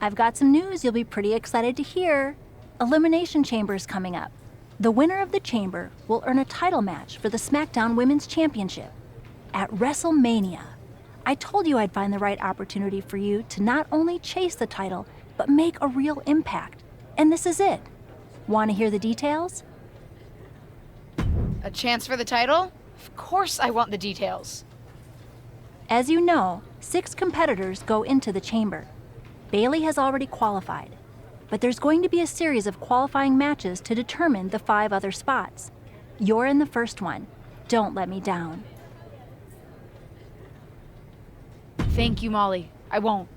I've got some news you'll be pretty excited to hear. Elimination Chamber is coming up. The winner of the Chamber will earn a title match for the SmackDown Women's Championship at WrestleMania. I told you I'd find the right opportunity for you to not only chase the title, but make a real impact. And this is it. Want to hear the details? A chance for the title? Of course I want the details. As you know, 6 competitors go into the chamber. Bayley has already qualified, but there's going to be a series of qualifying matches to determine the 5 other spots. You're in the first one. Don't let me down. Thank you, Molly. I won't.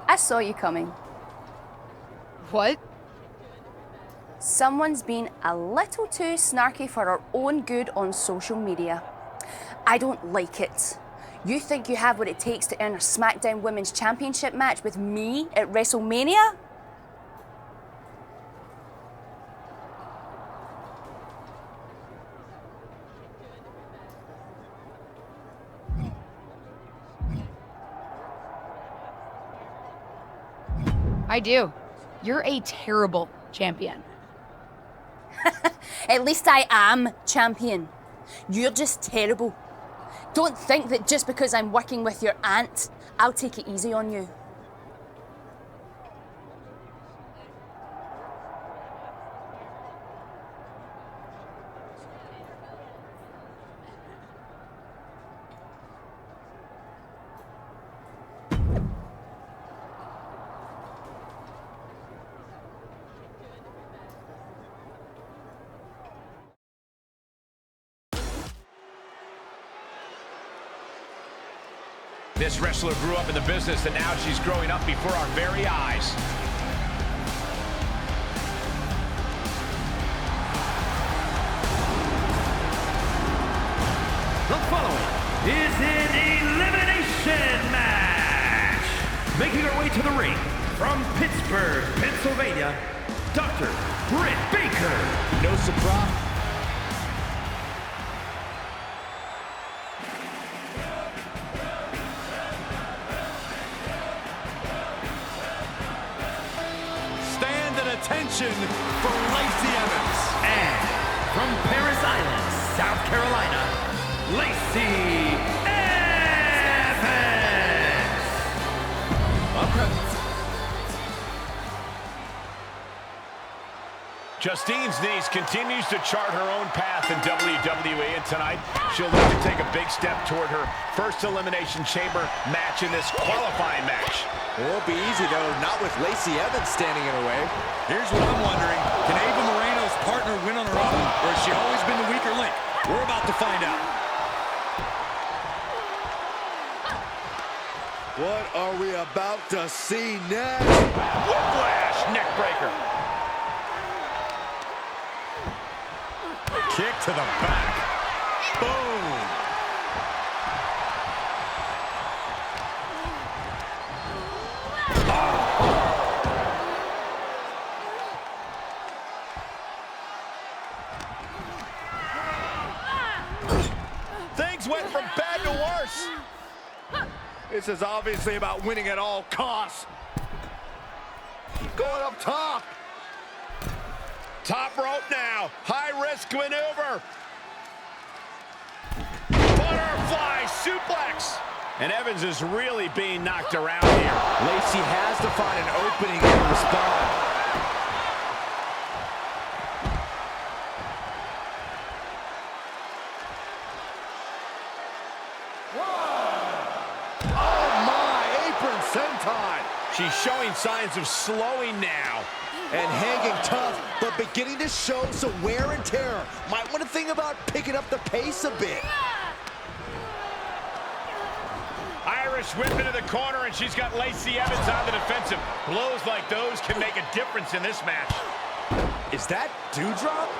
I saw you coming. What? Someone's been a little too snarky for our own good on social media. I don't like it. You think you have what it takes to earn a SmackDown Women's Championship match with me at WrestleMania? I do. You're a terrible champion. At least I am champion. You're just terrible. Don't think that just because I'm working with your aunt, I'll take it easy on you. This wrestler grew up in the business, and now she's growing up before our very eyes. The following is an elimination match. Making her way to the ring from Pittsburgh, Pennsylvania, Dr. Britt Baker. No surprise. Attention for Lacey Evans. And from Paris Island, South Carolina, Lacey Evans. Okay. Justine's niece continues to chart her own path in WWE, and tonight she'll look to take a big step toward her first Elimination Chamber match in this qualifying match. It won't be easy, though, not with Lacey Evans standing in her way. Here's what I'm wondering. Can Ava Moreno's partner win on her own, or has she always been the weaker link? We're about to find out. What are we about to see next? Whiplash neckbreaker. Kick to the back. Boom. Things went from bad to worse. This is obviously about winning at all costs. Going up top. Top rope now. High-risk maneuver. Butterfly suplex. And Evans is really being knocked around here. Lacey has to find an opening and respond. She's showing signs of slowing now. And hanging tough, but beginning to show some wear and tear. Might want to think about picking up the pace a bit. Push whip into the corner, and she's got Lacey Evans on the defensive. Blows like those can make a difference in this match. Is that Doudrop?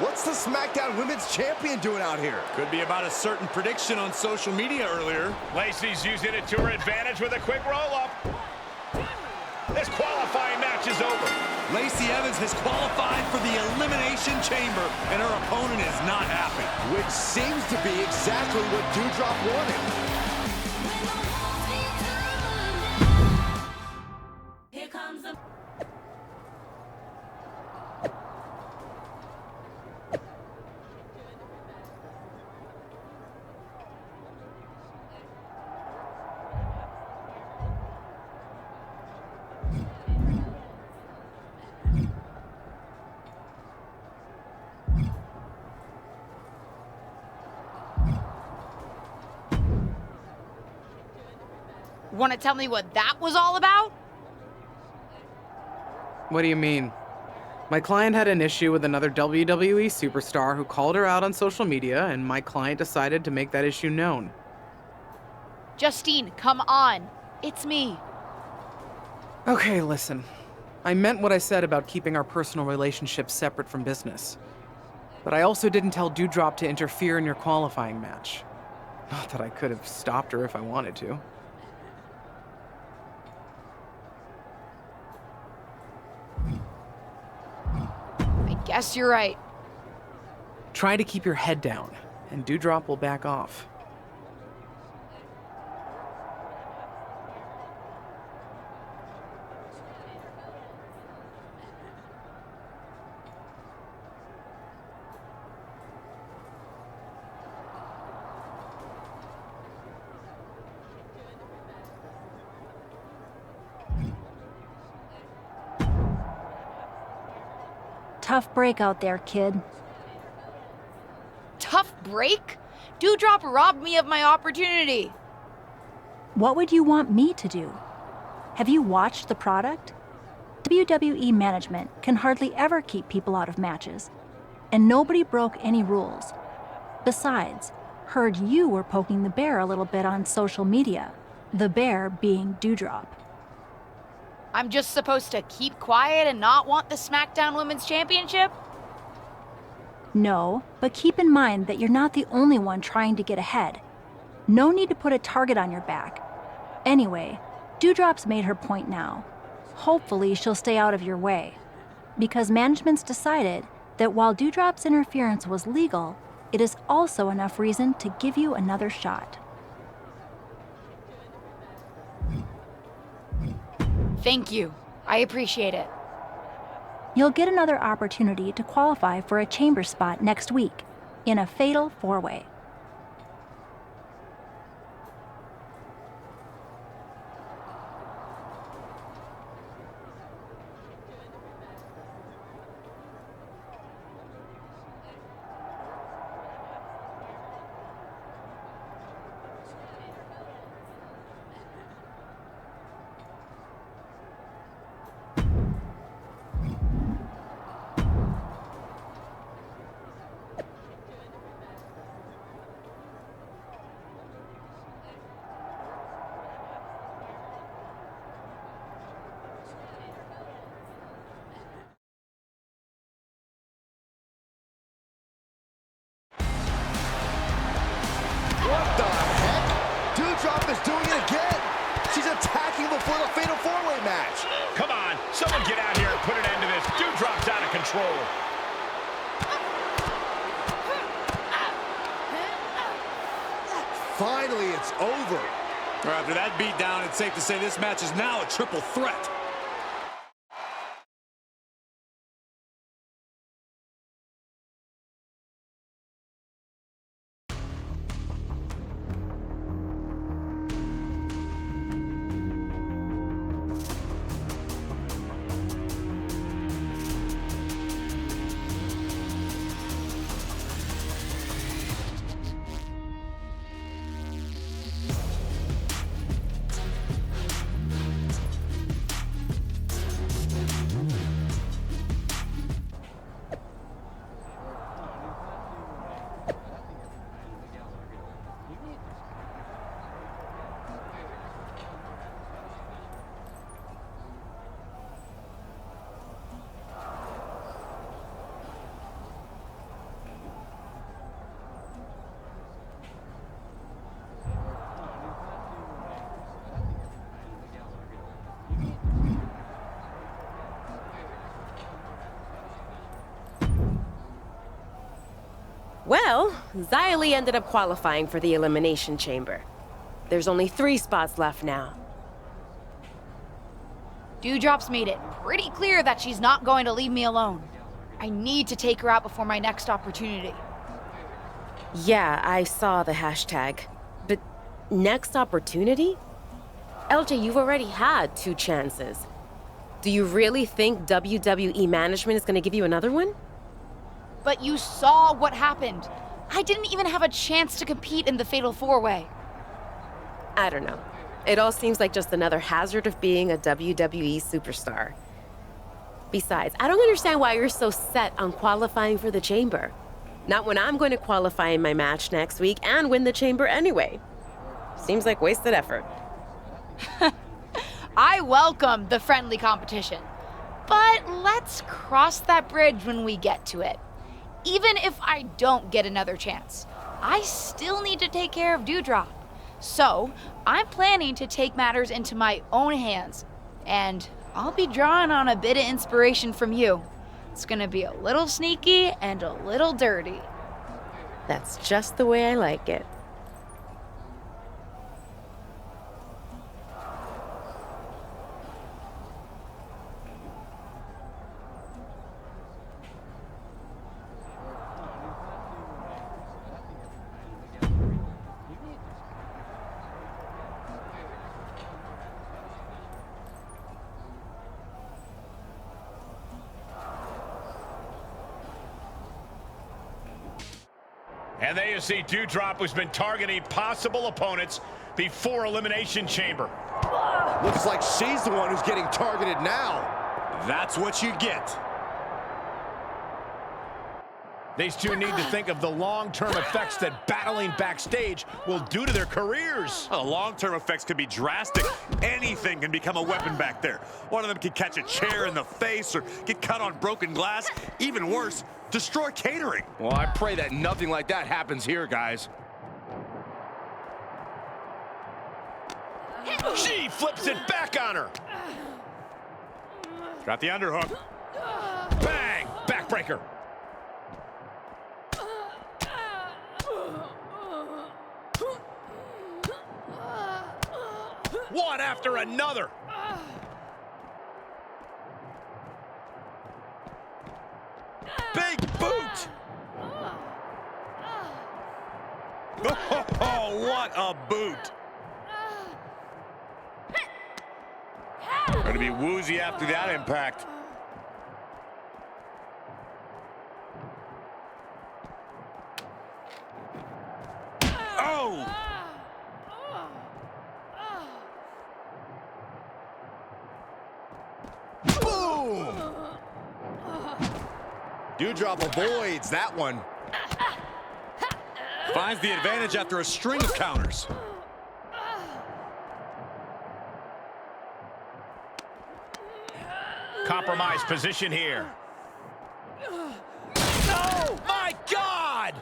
What's the SmackDown Women's Champion doing out here? Could be about a certain prediction on social media earlier. Lacey's using it to her advantage with a quick roll-up. This qualifying match is over. Lacey Evans has qualified for the Elimination Chamber, and her opponent is not happy. Which seems to be exactly what Doudrop wanted. Want to tell me what that was all about? What do you mean? My client had an issue with another WWE superstar who called her out on social media, and my client decided to make that issue known. Justine, come on. It's me. Okay, listen. I meant what I said about keeping our personal relationship separate from business. But I also didn't tell Doudrop to interfere in your qualifying match. Not that I could have stopped her if I wanted to. Guess you're right. Try to keep your head down, and Doudrop will back off. Tough break out there, kid. Tough break? Doudrop robbed me of my opportunity. What would you want me to do? Have you watched the product? WWE management can hardly ever keep people out of matches, and nobody broke any rules. Besides, heard you were poking the bear a little bit on social media, the bear being Doudrop. I'm just supposed to keep quiet and not want the SmackDown Women's Championship? No, but keep in mind that you're not the only one trying to get ahead. No need to put a target on your back. Anyway, Doudrop's made her point now. Hopefully she'll stay out of your way. Because management's decided that while Doudrop's interference was legal, it is also enough reason to give you another shot. Thank you. I appreciate it. You'll get another opportunity to qualify for a chamber spot next week in a fatal four-way. What the heck? Doudrop is doing it again. She's attacking before the fatal four-way match. Come on, someone get out here and put an end to this. Doudrop's out of control. Finally, it's over. After that beatdown, it's safe to say this match is now a triple threat. Well, Xia Li ended up qualifying for the Elimination Chamber. There's only 3 spots left now. Dewdrop's made it pretty clear that she's not going to leave me alone. I need to take her out before my next opportunity. Yeah, I saw the hashtag. But next opportunity? LJ, you've already had 2 chances. Do you really think WWE management is going to give you another one? But you saw what happened. I didn't even have a chance to compete in the Fatal 4-Way. I don't know. It all seems like just another hazard of being a WWE superstar. Besides, I don't understand why you're so set on qualifying for the Chamber. Not when I'm going to qualify in my match next week and win the Chamber anyway. Seems like wasted effort. I welcome the friendly competition. But let's cross that bridge when we get to it. Even if I don't get another chance, I still need to take care of Dewdrop. So, I'm planning to take matters into my own hands. And I'll be drawing on a bit of inspiration from you. It's gonna be a little sneaky and a little dirty. That's just the way I like it. And there you see Dewdrop, who's been targeting possible opponents before Elimination Chamber. Looks like she's the one who's getting targeted now. That's what you get. These two need to think of the long-term effects that battling backstage will do to their careers. Well, long-term effects could be drastic. Anything can become a weapon back there. One of them can catch a chair in the face or get cut on broken glass. Even worse, destroy catering. Well, I pray that nothing like that happens here, guys. She flips it back on her. Got the underhook. Bang! Backbreaker. One after another. Big boot. Oh, what a boot. Going to be woozy after that impact. Oh! Boom! Dewdrop avoids that one. Finds the advantage after a string of counters. Compromised position here. No! My God!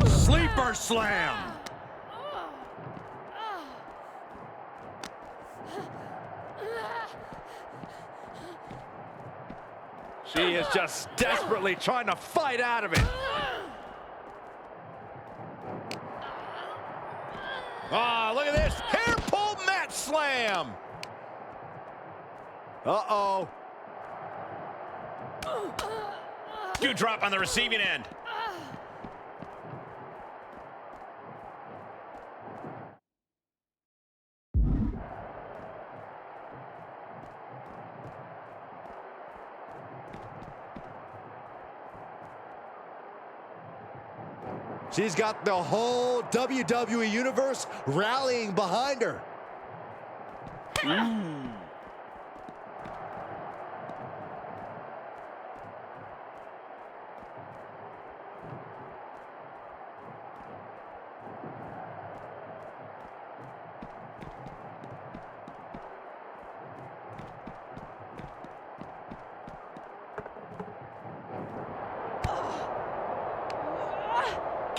Sleeper slam. She is just desperately trying to fight out of it. Ah, look at this. Hair pull mat slam. Uh-oh. Dewdrop on the receiving end. She's got the whole WWE Universe rallying behind her.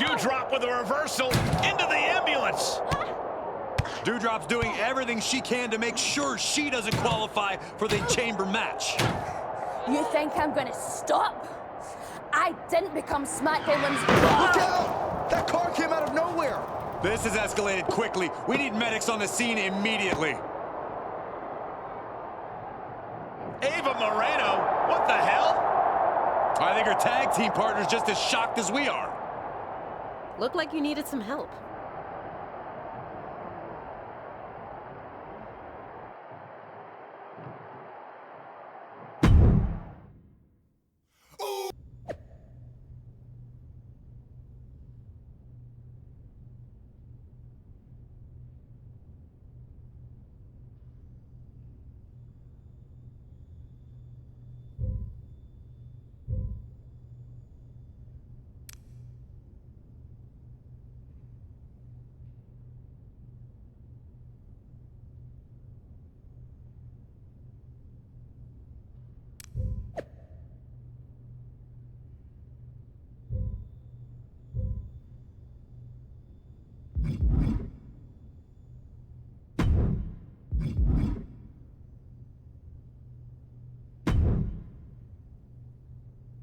Doudrop with a reversal into the ambulance. Doudrop's doing everything she can to make sure she doesn't qualify for the chamber match. You think I'm gonna stop? I didn't become SmackDown Women's... Look out! That car came out of nowhere. This has escalated quickly. We need medics on the scene immediately. Ava Moreno, what the hell? I think her tag team partner's just as shocked as we are. Looked like you needed some help.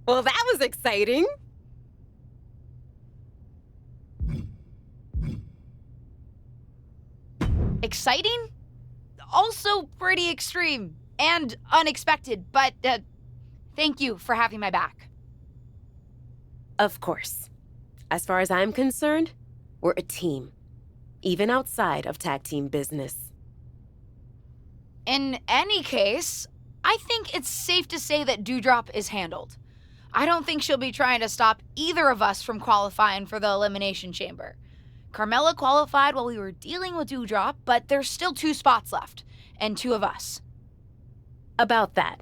Well, that was exciting. Exciting? Also pretty extreme and unexpected, but thank you for having my back. Of course. As far as I'm concerned, we're a team, even outside of tag team business. In any case, I think it's safe to say that Doudrop is handled. I don't think she'll be trying to stop either of us from qualifying for the Elimination Chamber. Carmella qualified while we were dealing with Doudrop, but there's still 2 spots left, and 2 of us. About that,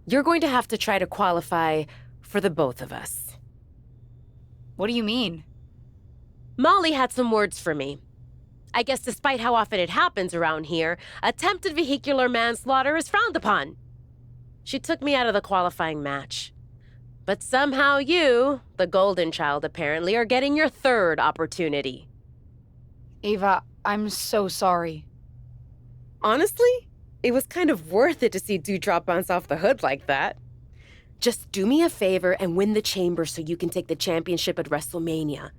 you're going to have to try to qualify for the both of us. What do you mean? Molly had some words for me. I guess despite how often it happens around here, attempted vehicular manslaughter is frowned upon. She took me out of the qualifying match. But somehow you, the golden child apparently, are getting your 3rd opportunity. Ava, I'm so sorry. Honestly, it was kind of worth it to see Doudrop bounce off the hood like that. Just do me a favor and win the chamber so you can take the championship at WrestleMania.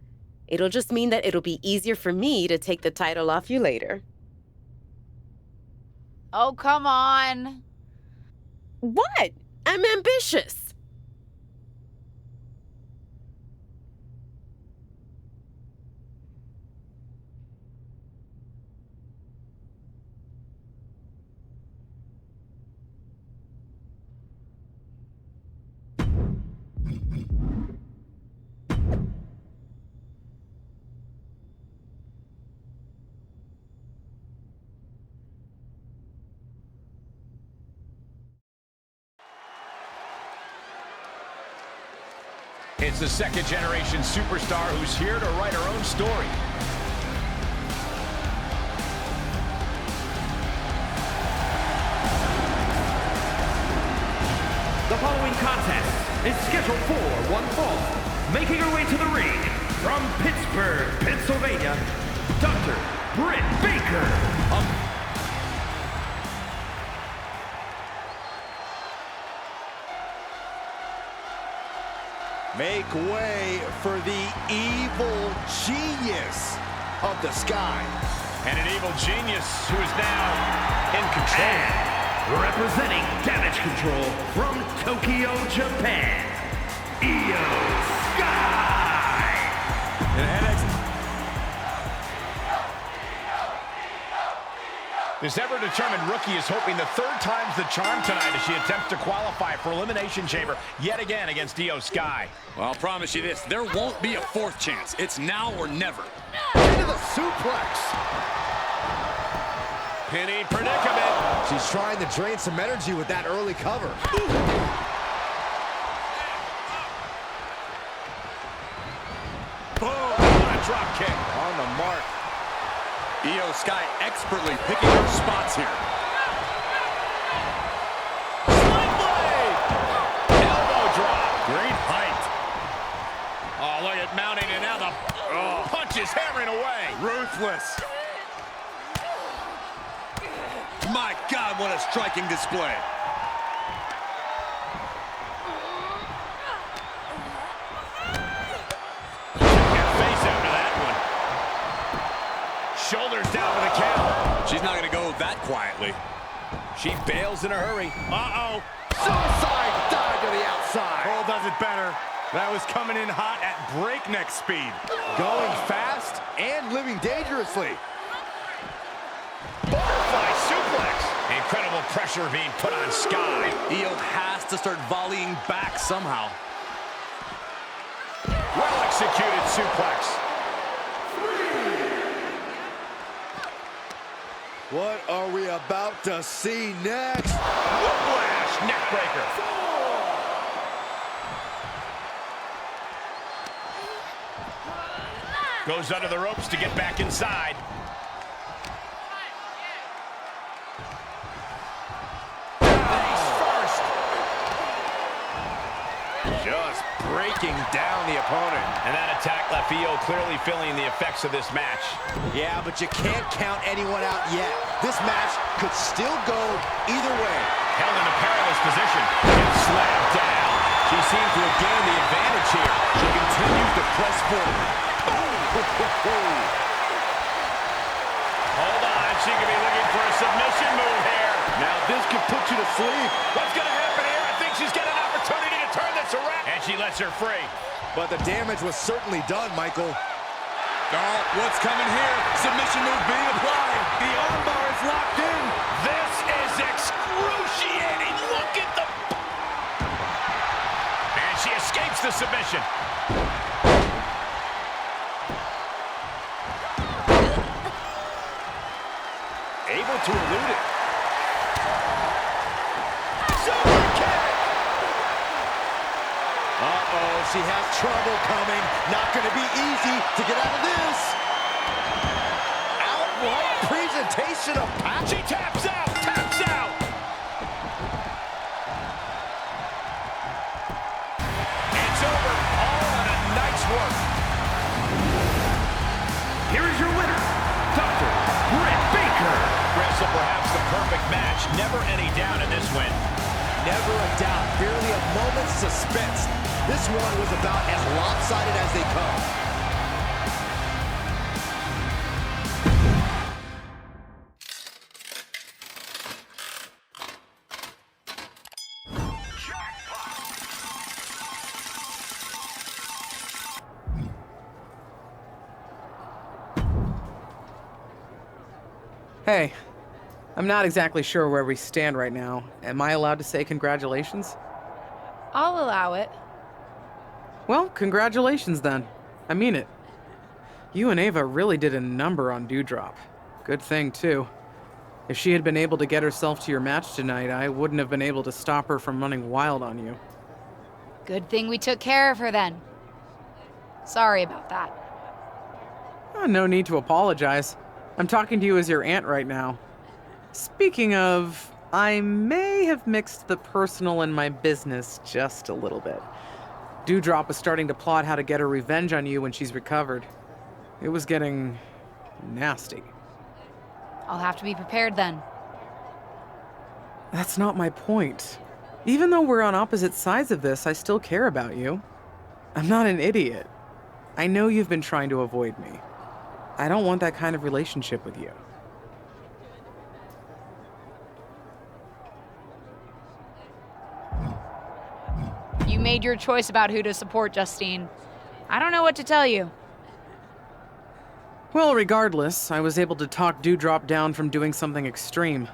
It'll just mean that it'll be easier for me to take the title off you later. Oh, come on. What? I'm ambitious. It's the 2nd-generation superstar who's here to write her own story. The following contest is scheduled for one fall. Making her way to the ring from Pittsburgh, Pennsylvania, Dr. Britt Baker. Make way for the evil genius of the sky. And an evil genius who is now in control. And representing Damage Control from Tokyo, Japan, Io Sky. And NXT. This ever-determined rookie is hoping the 3rd time's the charm tonight as she attempts to qualify for Elimination Chamber yet again against Io Sky. Well, I'll promise you this, there won't be a 4th chance. It's now or never. Into the suplex. Penny predicament. She's trying to drain some energy with that early cover. Boom! What a drop kick. On the mark. Io Sky expertly picking her spots here. Sling blade! Elbow drop. Great height. Oh, look at mounting, and now the punches hammering away. Ruthless. My God, what a striking display. Face after that one. Shoulders down for the count. She's not going to go that quietly. She bails in a hurry. Uh-oh. Suicide dive to the outside. Cole does it better. That was coming in hot at breakneck speed. Going fast and living dangerously. Butterfly suplex. Incredible pressure being put on Sky. Io has to start volleying back somehow. Well executed suplex. What are we about to see next? Whiplash neckbreaker. Goes under the ropes to get back inside. Face first. Just breaking down the opponent. And that attack left Io clearly feeling the effects of this match. Yeah, but you can't count anyone out yet. This match could still go either way. Held in a perilous position. Gets slammed down. She seems to have gained the advantage here. She continues to press forward. Hold on, she could be looking for a submission move here. Now this could put you to sleep. What's going to happen here? I think she's got an opportunity to turn this around. And she lets her free. But the damage was certainly done, Michael. Oh, what's coming here? Submission move being applied. The armbar is locked in. This is excruciating. Look at the... And she escapes the submission. Able to elude it. Super kick! Uh-oh, she has trouble coming. Not going to be easy to get out of this. Outright presentation of power. She taps out, taps out. It's over. All on a night's work. Here is your winner, Dr. Britt Baker. Wrestle perhaps the perfect match. Never any doubt in this win. Never a doubt. Barely a moment's suspense. This one was about as lopsided as they come. Hey, I'm not exactly sure where we stand right now. Am I allowed to say congratulations? I'll allow it. Well, congratulations then. I mean it. You and Ava really did a number on Dewdrop. Good thing, too. If she had been able to get herself to your match tonight, I wouldn't have been able to stop her from running wild on you. Good thing we took care of her then. Sorry about that. No need to apologize. I'm talking to you as your aunt right now. Speaking of, I may have mixed the personal and my business just a little bit. Dewdrop was starting to plot how to get her revenge on you when she's recovered. It was getting nasty. I'll have to be prepared then. That's not my point. Even though we're on opposite sides of this, I still care about you. I'm not an idiot. I know you've been trying to avoid me. I don't want that kind of relationship with you. You made your choice about who to support, Justine. I don't know what to tell you. Well, regardless, I was able to talk Dewdrop down from doing something extreme.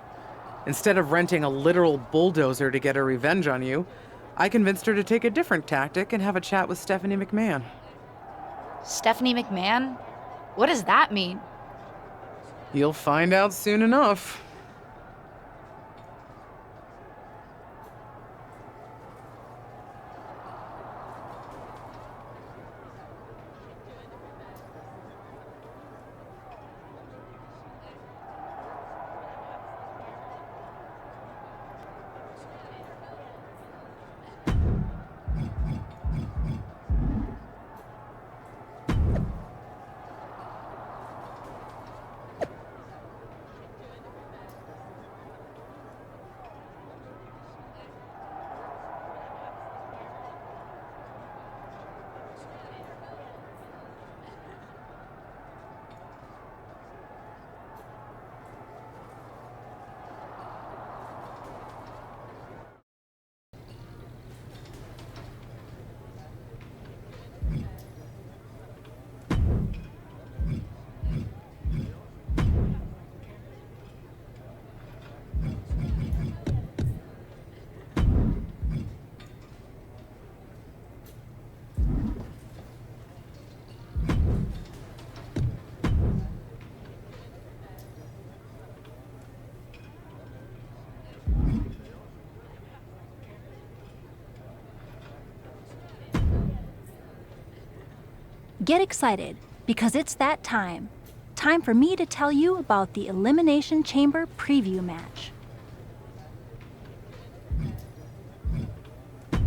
Instead of renting a literal bulldozer to get her revenge on you, I convinced her to take a different tactic and have a chat with Stephanie McMahon. Stephanie McMahon? What does that mean? You'll find out soon enough. Get excited, because it's that time. Time for me to tell you about the Elimination Chamber preview match.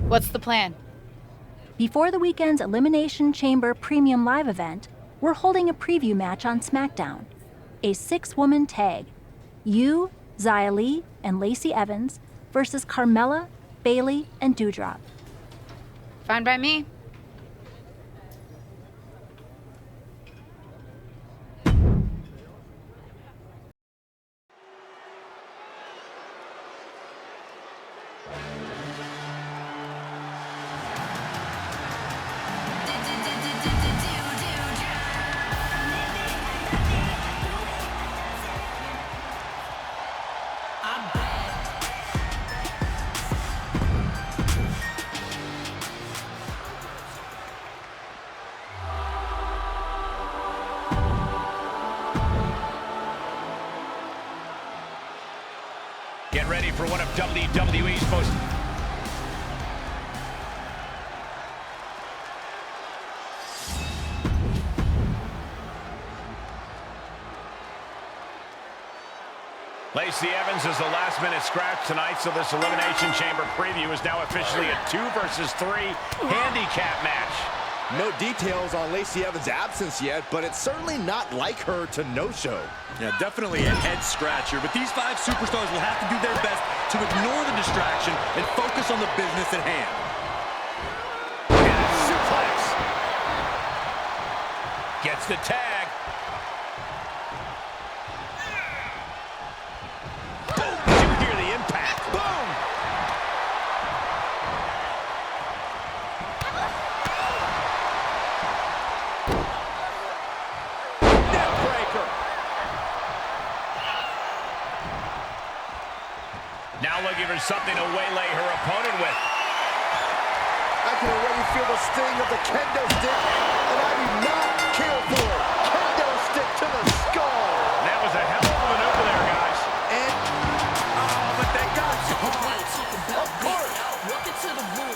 What's the plan? Before the weekend's Elimination Chamber Premium Live event, we're holding a preview match on SmackDown. A 6-woman tag. You, Xia Li, and Lacey Evans versus Carmella, Bayley, and Doudrop. Fine by me. Get ready for one of WWE's most... Lacey Evans is the last-minute scratch tonight, so this Elimination Chamber preview is now officially a 2 versus 3 handicap match. No details on Lacey Evans' absence yet, but it's certainly not like her to no-show. Yeah, definitely a head-scratcher, but these 5 superstars will have to do their best to ignore the distraction and focus on the business at hand. And a suplex. Gets the tag. Boom! Did you hear the impact? Boom! Now looking for something to waylay her opponent with. I can already feel the sting of the kendo stick, and I do not care for it. Kendo stick to the skull. That was a hell of a maneuver there, guys. And, oh, but they got caught. Of course. Welcome to the room.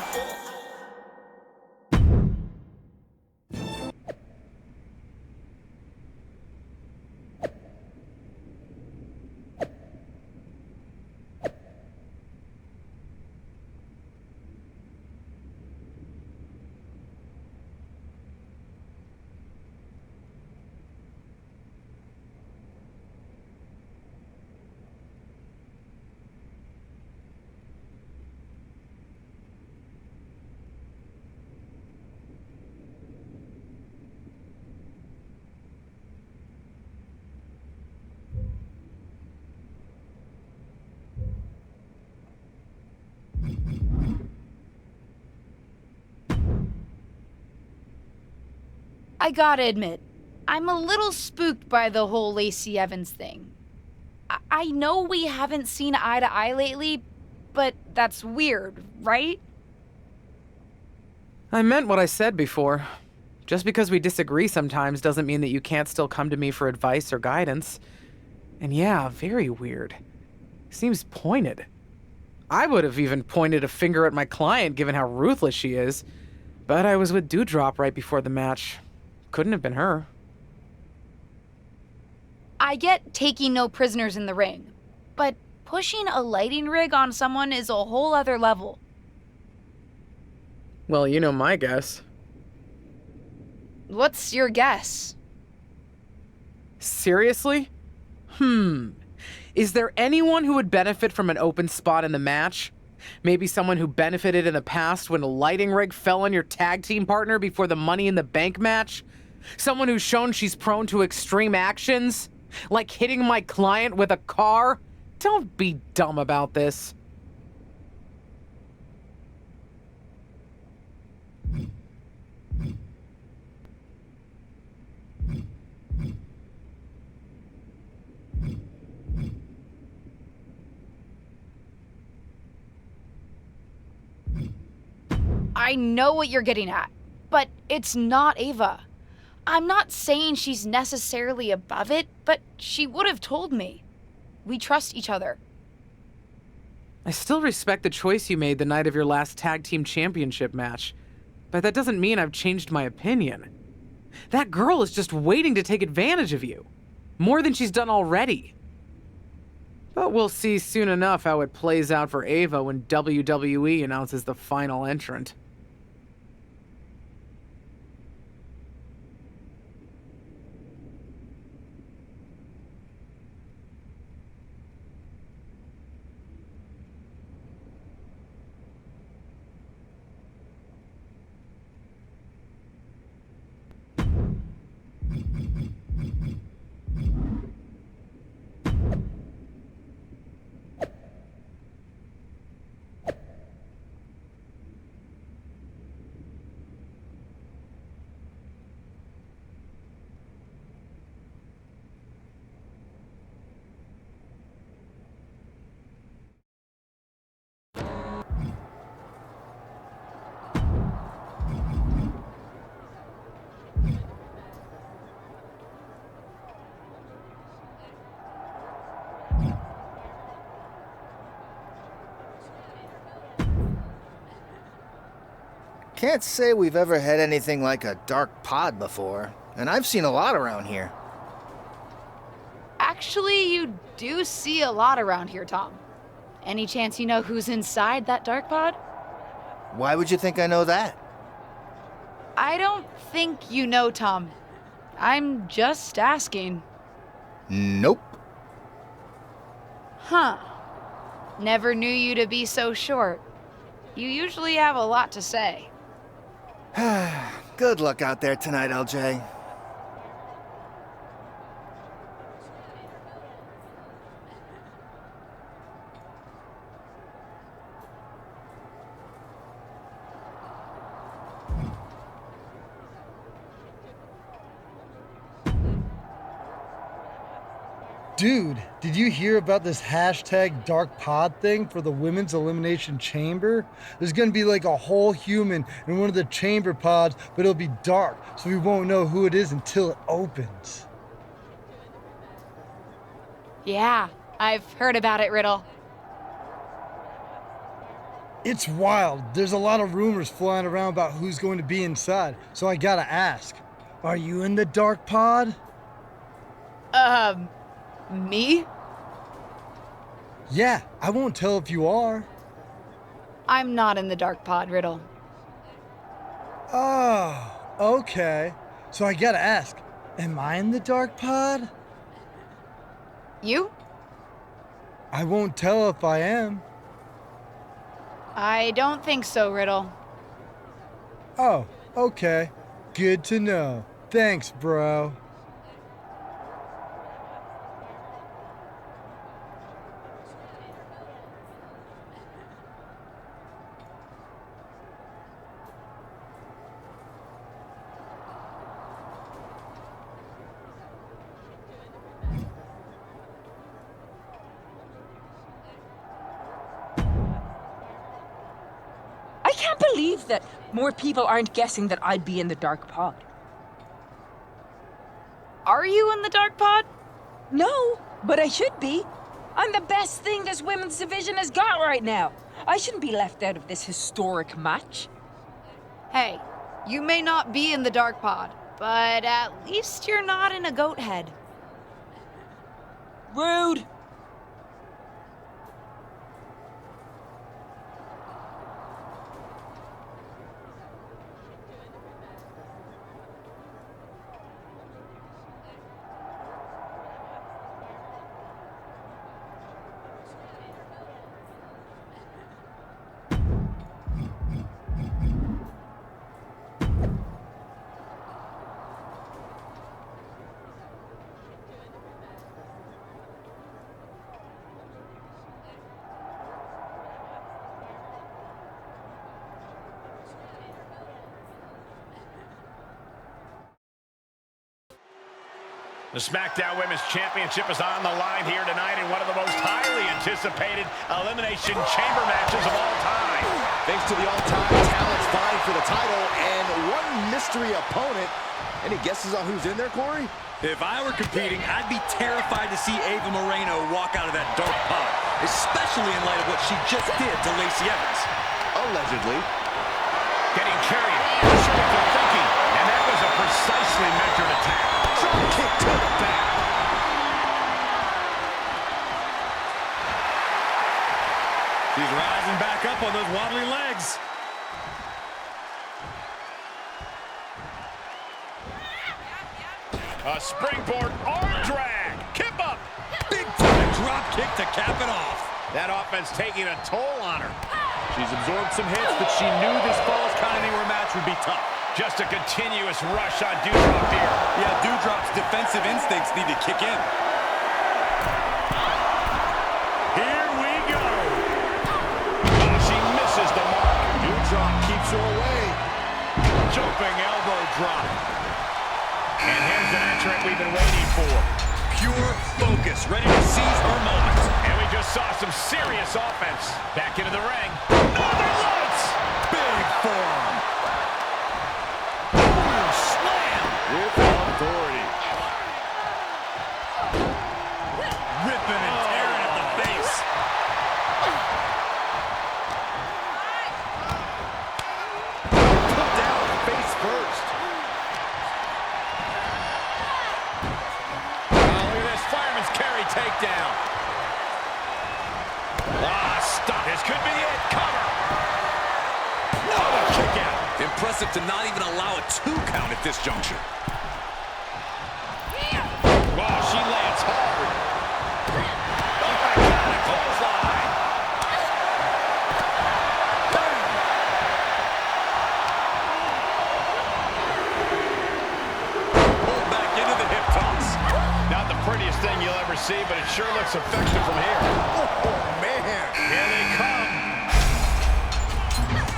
I gotta admit, I'm a little spooked by the whole Lacey Evans thing. I know we haven't seen eye to eye lately, but that's weird, right? I meant what I said before. Just because we disagree sometimes doesn't mean that you can't still come to me for advice or guidance. And yeah, very weird. Seems pointed. I would have even pointed a finger at my client given how ruthless she is. But I was with Doudrop right before the match. Couldn't have been her. I get taking no prisoners in the ring, but pushing a lighting rig on someone is a whole other level. Well, you know my guess. What's your guess? Seriously? Is there anyone who would benefit from an open spot in the match? Maybe someone who benefited in the past when a lighting rig fell on your tag team partner before the Money in the Bank match? Someone who's shown she's prone to extreme actions? Like hitting my client with a car? Don't be dumb about this. I know what you're getting at, but it's not Ava. I'm not saying she's necessarily above it, but she would have told me. We trust each other. I still respect the choice you made the night of your last tag team championship match, but that doesn't mean I've changed my opinion. That girl is just waiting to take advantage of you. More than she's done already. But we'll see soon enough how it plays out for Ava when WWE announces the final entrant. Can't say we've ever had anything like a dark pod before, and I've seen a lot around here. Actually, you do see a lot around here, Tom. Any chance you know who's inside that dark pod? Why would you think I know that? I don't think you know, Tom. I'm just asking. Nope. Huh. Never knew you to be so short. You usually have a lot to say. Good luck out there tonight, LJ. Dude, did you hear about this hashtag dark pod thing for the women's elimination chamber? There's gonna be like a whole human in one of the chamber pods, but it'll be dark, so we won't know who it is until it opens. Yeah, I've heard about it, Riddle. It's wild. There's a lot of rumors flying around about who's going to be inside, so I gotta ask. Are you in the dark pod? Me? Yeah, I won't tell if you are. I'm not in the dark pod, Riddle. Oh, okay. So I gotta ask, am I in the dark pod? You? I won't tell if I am. I don't think so, Riddle. Oh, okay. Good to know. Thanks, bro. I can't believe that more people aren't guessing that I'd be in the dark pod. Are you in the dark pod? No, but I should be. I'm the best thing this women's division has got right now. I shouldn't be left out of this historic match. Hey, you may not be in the dark pod, but at least you're not in a goat head. Rude. The SmackDown Women's Championship is on the line here tonight in one of the most highly anticipated Elimination Chamber matches of all time. Thanks to the all-time talents vying for the title and one mystery opponent. Any guesses on who's in there, Corey? If I were competing, I'd be terrified to see Ava Moreno walk out of that dark pod, especially in light of what she just did to Lacey Evans. Allegedly. Getting carried. Not sure what they're thinking. And that was a precisely measured attack. Drop kick to the back. She's rising back up on those wobbly legs. A springboard arm drag. Kip up. Big time drop kick to cap it off. That offense taking a toll on her. She's absorbed some hits, but she knew this Falls Count Anywhere match would be tough. Just a continuous rush on Doudrop here. Yeah, Doudrop's defensive instincts need to kick in. Here we go. Oh, she misses the mark. Doudrop keeps her away. Jumping elbow drop. And here's an entrant we've been waiting for. Pure focus, ready to seize her moment. And we just saw some serious offense. Back into the ring. Northern Lights! Big forearm. Slam! With authority. Ripping and tearing at the face. Put down face first. Fireman's carry takedown. Ah, stop. This could be it. Cover. Oh, a kick out. Impressive to not even allow a 2 count at this juncture. Wow, she lands hard. Oh, my God, a clothesline. Pulled back into the hip toss. Not the prettiest thing you'll ever see, but it sure looks effective from here. Oh, man. Here they come.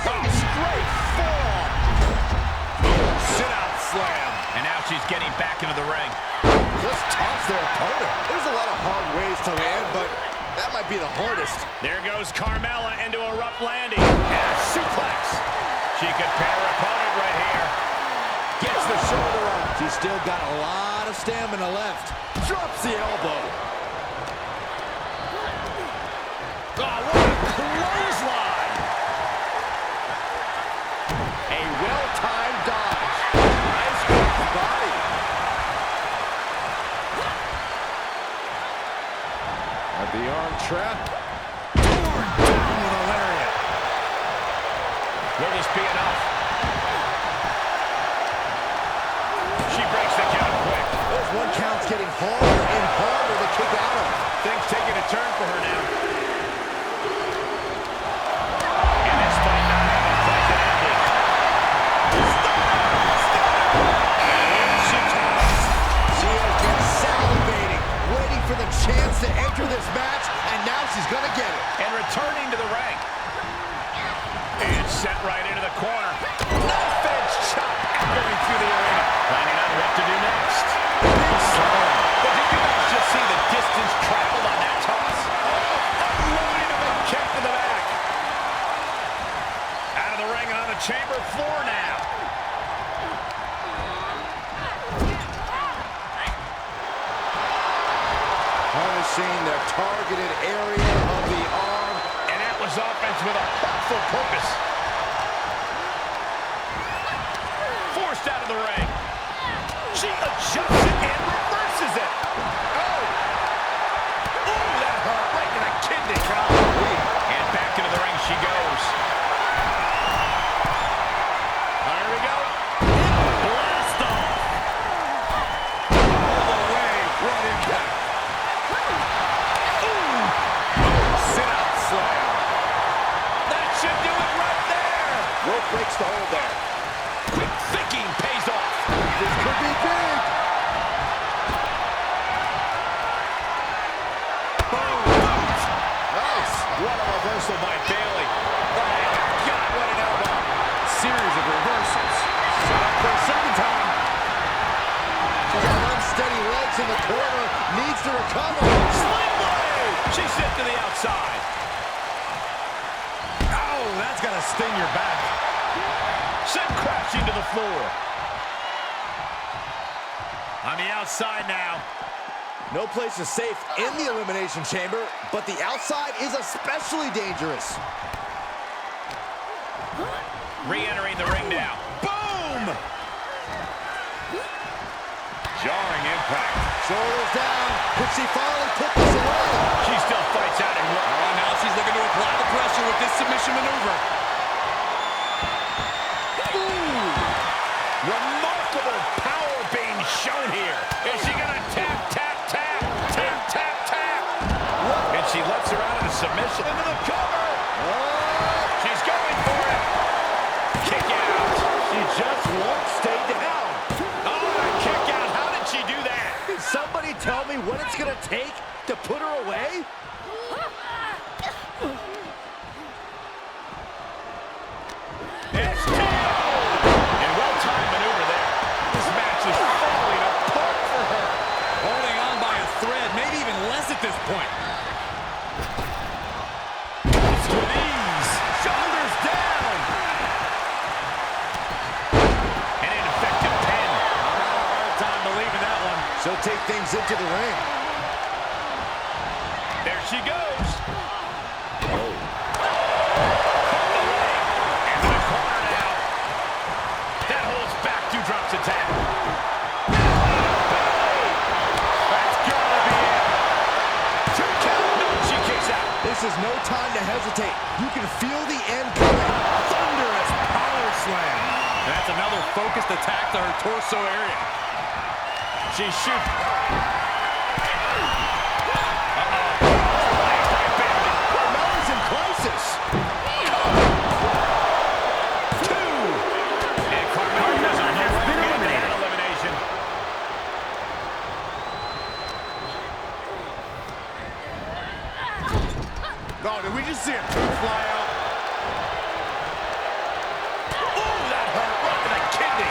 Oh, straight forearm. Sit-out slam. And now she's getting back into the ring. Just tops their opponent. There's a lot of hard ways to land, but that might be the hardest. There goes Carmella into a rough landing. And a suplex. She could pair her opponent right here. Gets the shoulder up. She's still got a lot of stamina left. Drops the elbow. Oh, what a clothesline. A well-timed dodge. Nice quick body. At the arm trap. Torn down with a lariat. Will this be enough? She breaks the count quick. Those 1 counts getting harder and harder to kick out of. Things taking a turn for her now. And this fight not having quite an ending. And she taps. She has been salivating, waiting for the chance to enter this match, and now she's gonna get it. And returning to the ring. And sent right into the corner. Knife edge chop echoing through the arena. Planning on what to do next. Big slam. But did you guys just see the distance traveled on that toss? Unloading of a kick to the back. Out of the ring and on the chamber floor now. Punishing the targeted area of the arm. And that was offense with a hurtful purpose. Forced out of the ring. She adjusts it and reverses it. Oh! Ooh, that hurt right in the kidney. And back into the ring she goes. There we go. Blast off. All the way. What impact. Ooh. Sit-out slam. That should do it right there. Rope breaks the hold there. Quick thinking pays off. This could be big. Boom. Nice. What a reversal by Bayley. Oh, my God, what an elbow. Series of reversals. Set up for a second time. She's got unsteady legs in the corner. Needs to recover. Sling blade. She's sent to the outside. Oh, that's got to sting your back. Sent crashing to the floor. On the outside now. No place is safe in the Elimination Chamber, but the outside is especially dangerous. Re-entering the ring now. Boom! impact. Shoulders down. Could she finally put this away? She still fights out and works. Oh, now she's looking to apply the pressure with this submission maneuver. Ooh. Remarkable power being shown here. Is she going to tap, tap, tap, tap, tap, tap? And she lets her out of the submission. Into the cover. She's going for it. Kick out. She just won't stay down. Oh, kick out. How did she do that? Can somebody tell me what it's going to take to put her away? It's two. And well-timed maneuver there. This match is falling apart for her. Holding on by a thread, maybe even less at this point. It's with ease. Shoulders down. An ineffective pin. Hard time believing that one. She'll take things into the ring. There she goes. Drops attack. That's gotta be it. 2 count. No, she kicks out. This is no time to hesitate. You can feel the end coming. Thunderous power slam. That's another focused attack to her torso area. She shoots. Carmella's in crisis. Oh, did we just see a tooth fly out? Oh, that hurt right to the kidney.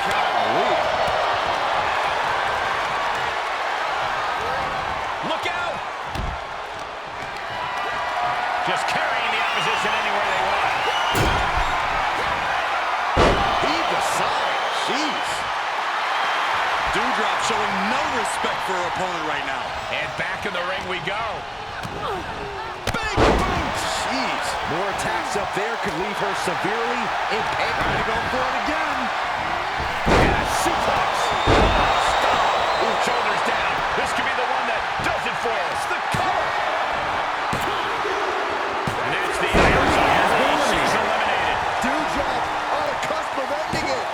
Look out! Just carrying the opposition anywhere they want. Heave the side. Jeez. Doudrop showing no respect for her opponent right now. And back in the ring we go. Big boot! Jeez. More attacks up there could leave her severely impaired. Trying to go for it again. And a suplex. Stop. Ooh, shoulders down. This could be the one that does it for us. The cover. And that's the end. She's eliminated. Doudrop on the cusp of ending it.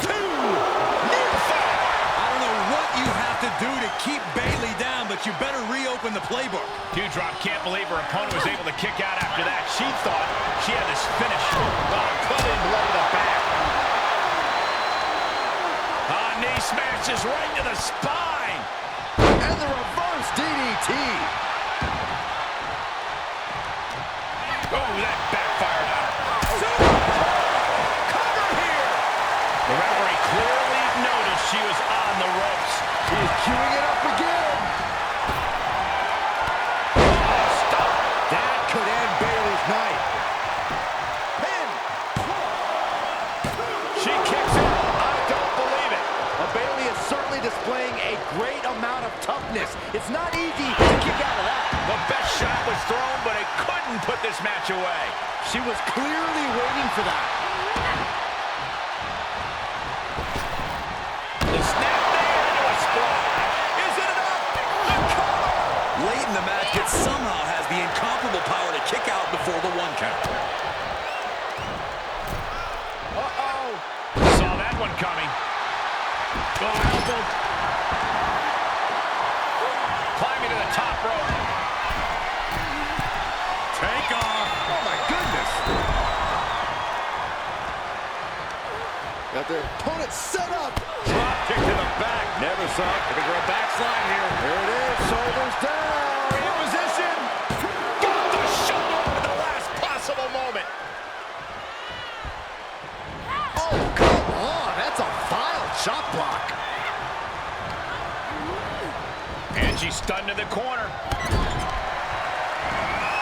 2. Near fall. I don't know what you have to do to keep Bayley down, but you better reopen the playbook. Doudrop can't believe her opponent was able to kick out after that. She thought she had this finish. Cut-in blow to the back. Knee smashes right to the spine. And the reverse DDT. Oh, that backfired on her. Cover here. The referee clearly noticed she was on the ropes. She's queuing it up again. Stop. That could end Bayley's night. Pin. She kicks it. I don't believe it. Bayley is certainly displaying a great amount of toughness. It's not easy to kick out of that. The best shot was thrown, but it couldn't put this match away. She was clearly waiting for that. The snap there into a splash. Is it enough? The cover. Late in the match, it somehow has the incomparable power to kick out before the 1 count. Uh-oh. Saw that one coming. Elbow. Climbing to the top rope. Take off. Oh, my goodness. Got their opponent set up. Drop kick to the back. Never saw it. Looking for a backslide here. There it is. Shoulders down. In position. Got the shoulder at the last possible moment. Oh, come on. That's a vile chop block. And she's stunned in the corner.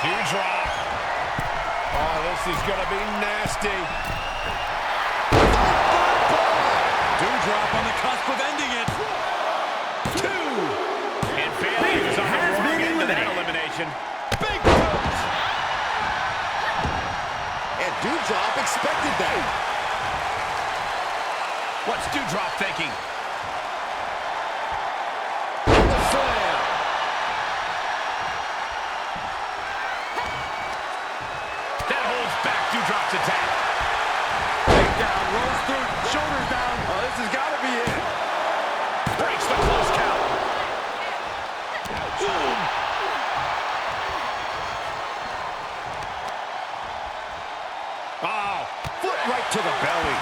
Doudrop. Oh, this is going to be nasty. Doudrop on the cusp of ending it. 2. And Bayley is on the wrong end of that elimination. Big boot. And Doudrop expected that. What's Doudrop thinking? Dewdrop's attack. Takedown, rolls through, shoulders down. Oh, this has got to be it. Breaks the close count. Oh, foot right to the belly.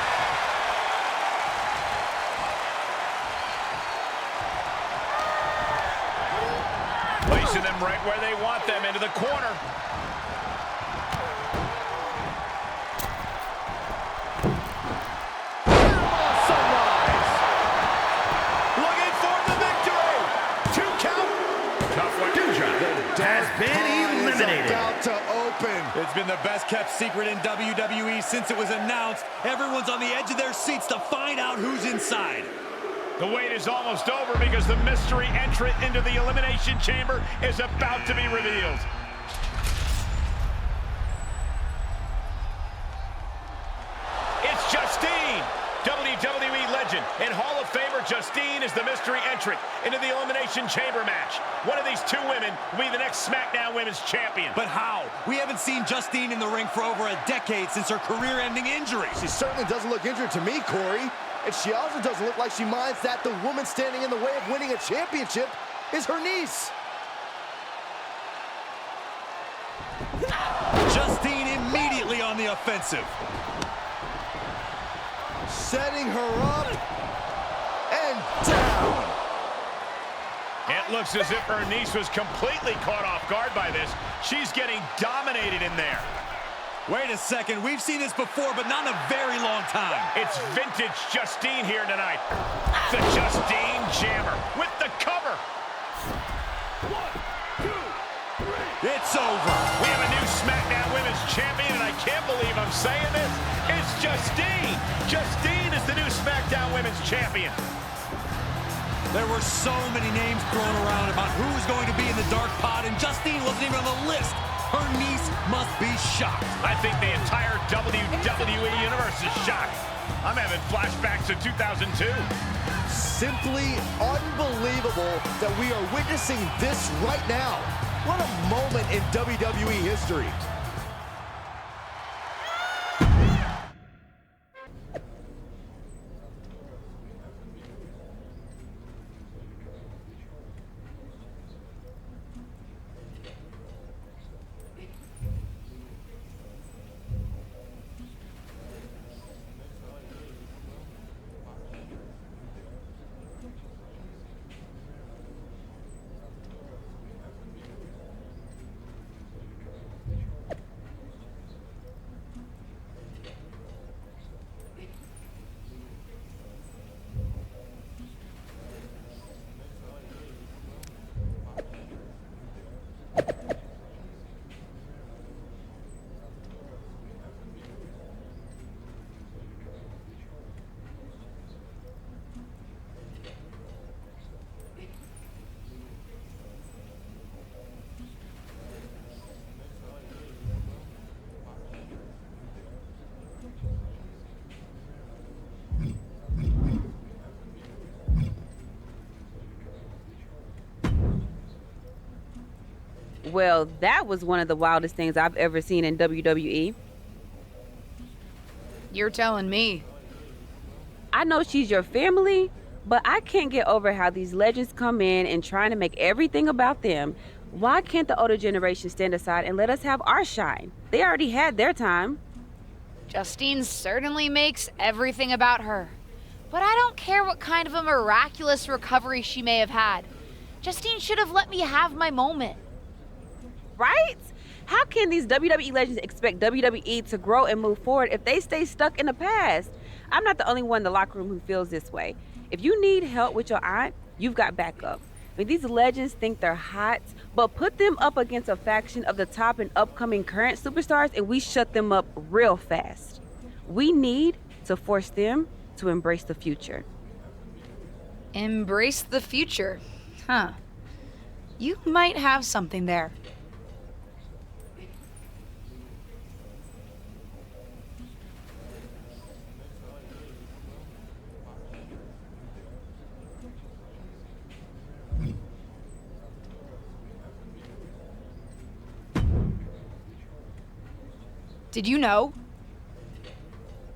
Placing them right where they want them, into the corner. Sunrise. Looking for the victory. 2 count. Tough one. Dewdrop has been eliminated. About to open. It's been the best kept secret in WWE since it was announced. Everyone's on the edge of their seats to find out who's inside. The wait is almost over because the mystery entrant into the Elimination Chamber is about to be revealed. It's Justine, WWE legend and Hall of Famer Justine is the mystery entrant into the Elimination Chamber match. One of these two women will be the next SmackDown Women's Champion. But how? We haven't seen Justine in the ring for over a decade since her career-ending injury. She certainly doesn't look injured to me, Corey. And she also doesn't look like she minds that the woman standing in the way of winning a championship is her niece. Justine immediately on the offensive. Setting her up and down. It looks as if her niece was completely caught off guard by this. She's getting dominated in there. Wait a second, we've seen this before, but not in a very long time. It's vintage Justine here tonight. The Justine Jammer with the cover. 1, 2, 3. It's over. We have a new SmackDown Women's Champion, and I can't believe I'm saying this. It's Justine. Justine is the new SmackDown Women's Champion. There were so many names thrown around about who was going to be in the dark pod, and Justine wasn't even on the list. Her niece must be shocked. I think the entire WWE Universe is shocked. I'm having flashbacks to 2002. Simply unbelievable that we are witnessing this right now. What a moment in WWE history. Well, that was one of the wildest things I've ever seen in WWE. You're telling me. I know she's your family, but I can't get over how these legends come in and trying to make everything about them. Why can't the older generation stand aside and let us have our shine? They already had their time. Justine certainly makes everything about her. But I don't care what kind of a miraculous recovery she may have had. Justine should have let me have my moment. Right? How can these WWE legends expect WWE to grow and move forward if they stay stuck in the past? I'm not the only one in the locker room who feels this way. If you need help with your aunt, you've got backup. I mean, these legends think they're hot, but put them up against a faction of the top and upcoming current superstars and we shut them up real fast. We need to force them to embrace the future. Embrace the future? Huh. You might have something there. Did you know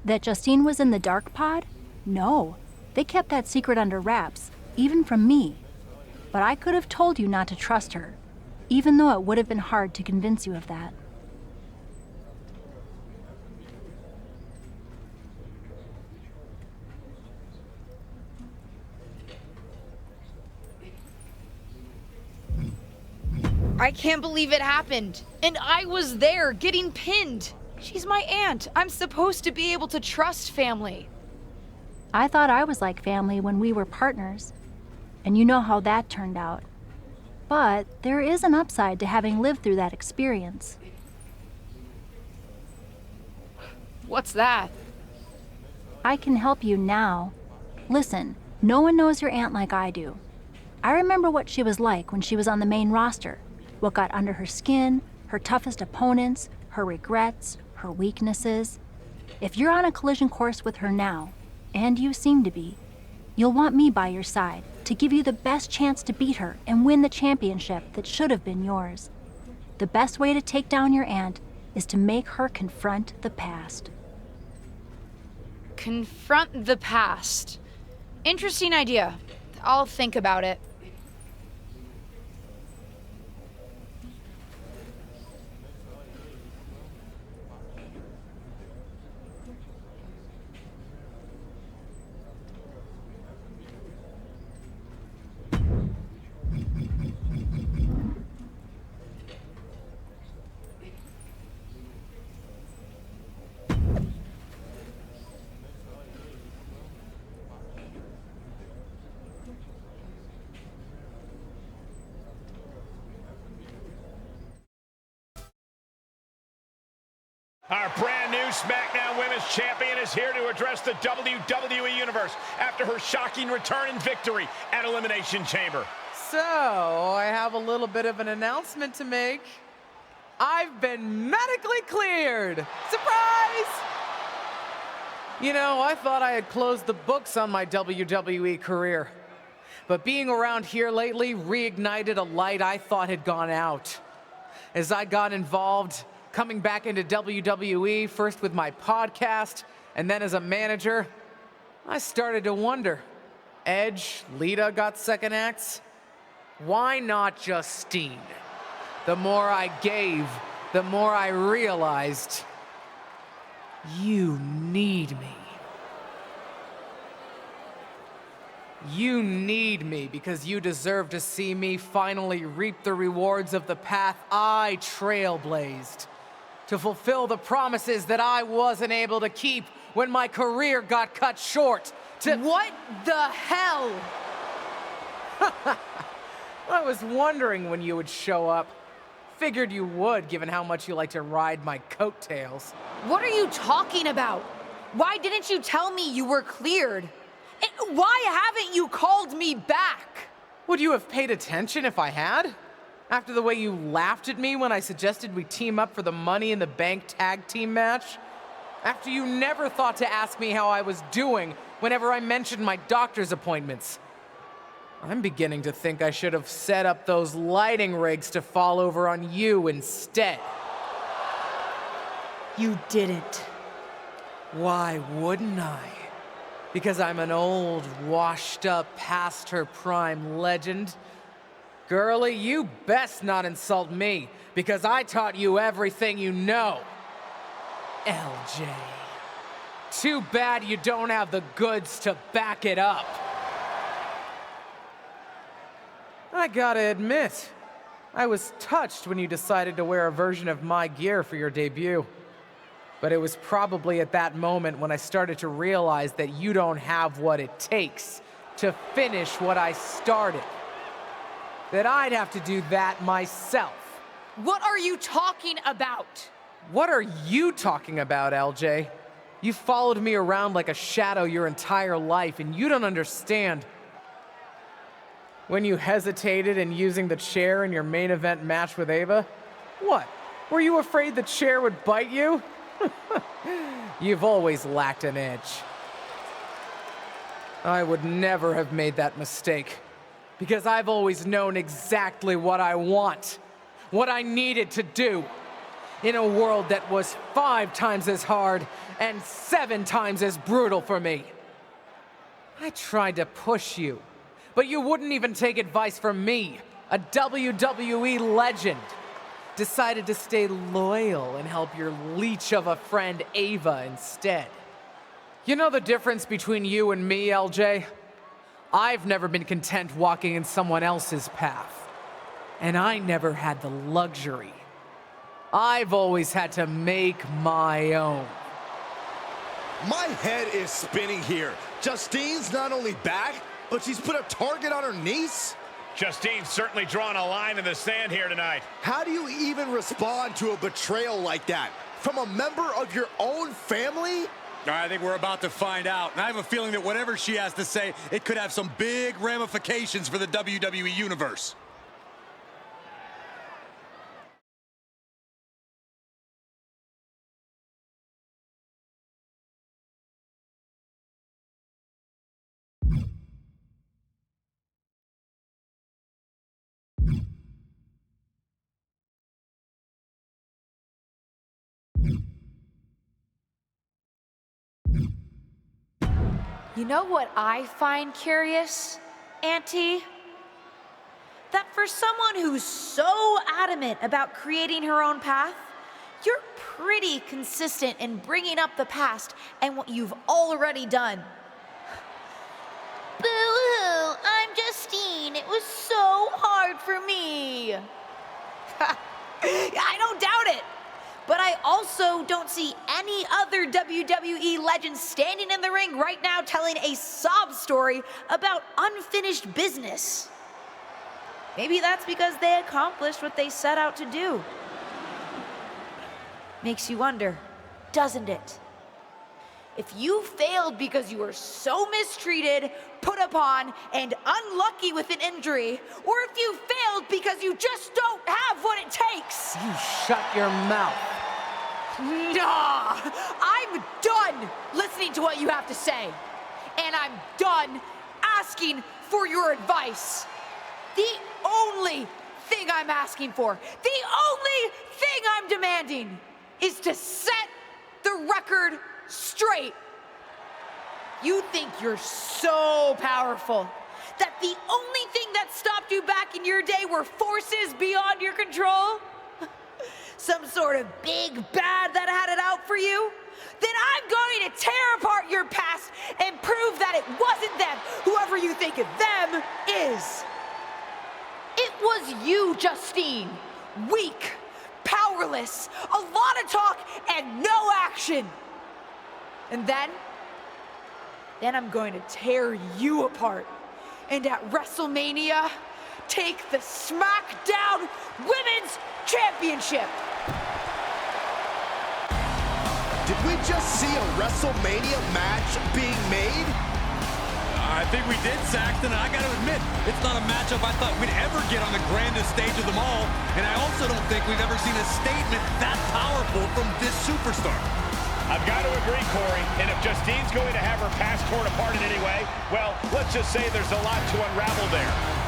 That Justine was in the dark pod? No. They kept that secret under wraps, even from me. But I could have told you not to trust her, even though it would have been hard to convince you of that. I can't believe it happened. And I was there getting pinned. She's my aunt. I'm supposed to be able to trust family. I thought I was like family when we were partners, and you know how that turned out. But there is an upside to having lived through that experience. What's that? I can help you now. Listen, no one knows your aunt like I do. I remember what she was like when she was on the main roster, what got under her skin, her toughest opponents, her regrets, her weaknesses. If you're on a collision course with her now, and you seem to be, you'll want me by your side to give you the best chance to beat her and win the championship that should have been yours. The best way to take down your aunt is to make her confront the past. Confront the past. Interesting idea. I'll think about it. Our brand new SmackDown Women's Champion is here to address the WWE Universe after her shocking return and victory at Elimination Chamber. So, I have a little bit of an announcement to make. I've been medically cleared! Surprise! You know, I thought I had closed the books on my WWE career. But being around here lately reignited a light I thought had gone out. As I got involved, coming back into WWE, first with my podcast, and then as a manager, I started to wonder. Edge, Lita got second acts. Why not Justine? The more I gave, the more I realized, you need me. You need me because you deserve to see me finally reap the rewards of the path I trailblazed, to fulfill the promises that I wasn't able to keep when my career got cut short. What the hell? I was wondering when you would show up. Figured you would, given how much you like to ride my coattails. What are you talking about? Why didn't you tell me you were cleared? And why haven't you called me back? Would you have paid attention if I had? After the way you laughed at me when I suggested we team up for the Money in the Bank tag team match? After you never thought to ask me how I was doing whenever I mentioned my doctor's appointments? I'm beginning to think I should have set up those lighting rigs to fall over on you instead. You didn't. Why wouldn't I? Because I'm an old, washed-up, past-her-prime legend? Girlie, you best not insult me, because I taught you everything you know. LJ. Too bad you don't have the goods to back it up. I gotta admit, I was touched when you decided to wear a version of my gear for your debut. But it was probably at that moment when I started to realize that you don't have what it takes to finish what I started. That I'd have to do that myself. What are you talking about? What are you talking about, LJ? You followed me around like a shadow your entire life, and you don't understand. When you hesitated in using the chair in your main event match with Ava, what? Were you afraid the chair would bite you? You've always lacked an edge. I would never have made that mistake, because I've always known exactly what I want, what I needed to do. in a world that was 5 times as hard and 7 times as brutal for me. I tried to push you, but you wouldn't even take advice from me, a WWE legend. Decided to stay loyal and help your leech of a friend Ava instead. You know the difference between you and me, LJ? I've never been content walking in someone else's path. And I never had the luxury. I've always had to make my own. My head is spinning here. Justine's not only back, but she's put a target on her niece? Justine's certainly drawn a line in the sand here tonight. How do you even respond to a betrayal like that? From a member of your own family? I think we're about to find out. And I have a feeling that whatever she has to say, it could have some big ramifications for the WWE Universe. You know what I find curious, Auntie? That for someone who's so adamant about creating her own path, you're pretty consistent in bringing up the past and what you've already done. Boo-hoo, I'm Justine. It was so hard for me. I don't doubt it. But I also don't see any other WWE legends standing in the ring right now telling a sob story about unfinished business. Maybe that's because they accomplished what they set out to do. Makes you wonder, doesn't it? If you failed because you were so mistreated, put upon, and unlucky with an injury, or if you failed because you just don't have what it takes. You shut your mouth. Nah, I'm done listening to what you have to say. And I'm done asking for your advice. The only thing I'm asking for, the only thing I'm demanding is to set the record straight. You think you're so powerful that the only thing that stopped you back in your day were forces beyond your control? Some sort of big bad that had it out for you? Then I'm going to tear apart your past and prove that it wasn't them, whoever you think them is. It was you, Justine. Weak, powerless, a lot of talk and no action. And then I'm going to tear you apart. And at WrestleMania, take the SmackDown Women's Championship. Did we just see a WrestleMania match being made? I think we did, Saxton, and I got to admit, it's not a matchup I thought we'd ever get on the grandest stage of them all, and I also don't think we've ever seen a statement that powerful from this superstar. I've got to agree, Corey, and if Justine's going to have her past torn apart in any way, well, let's just say there's a lot to unravel there.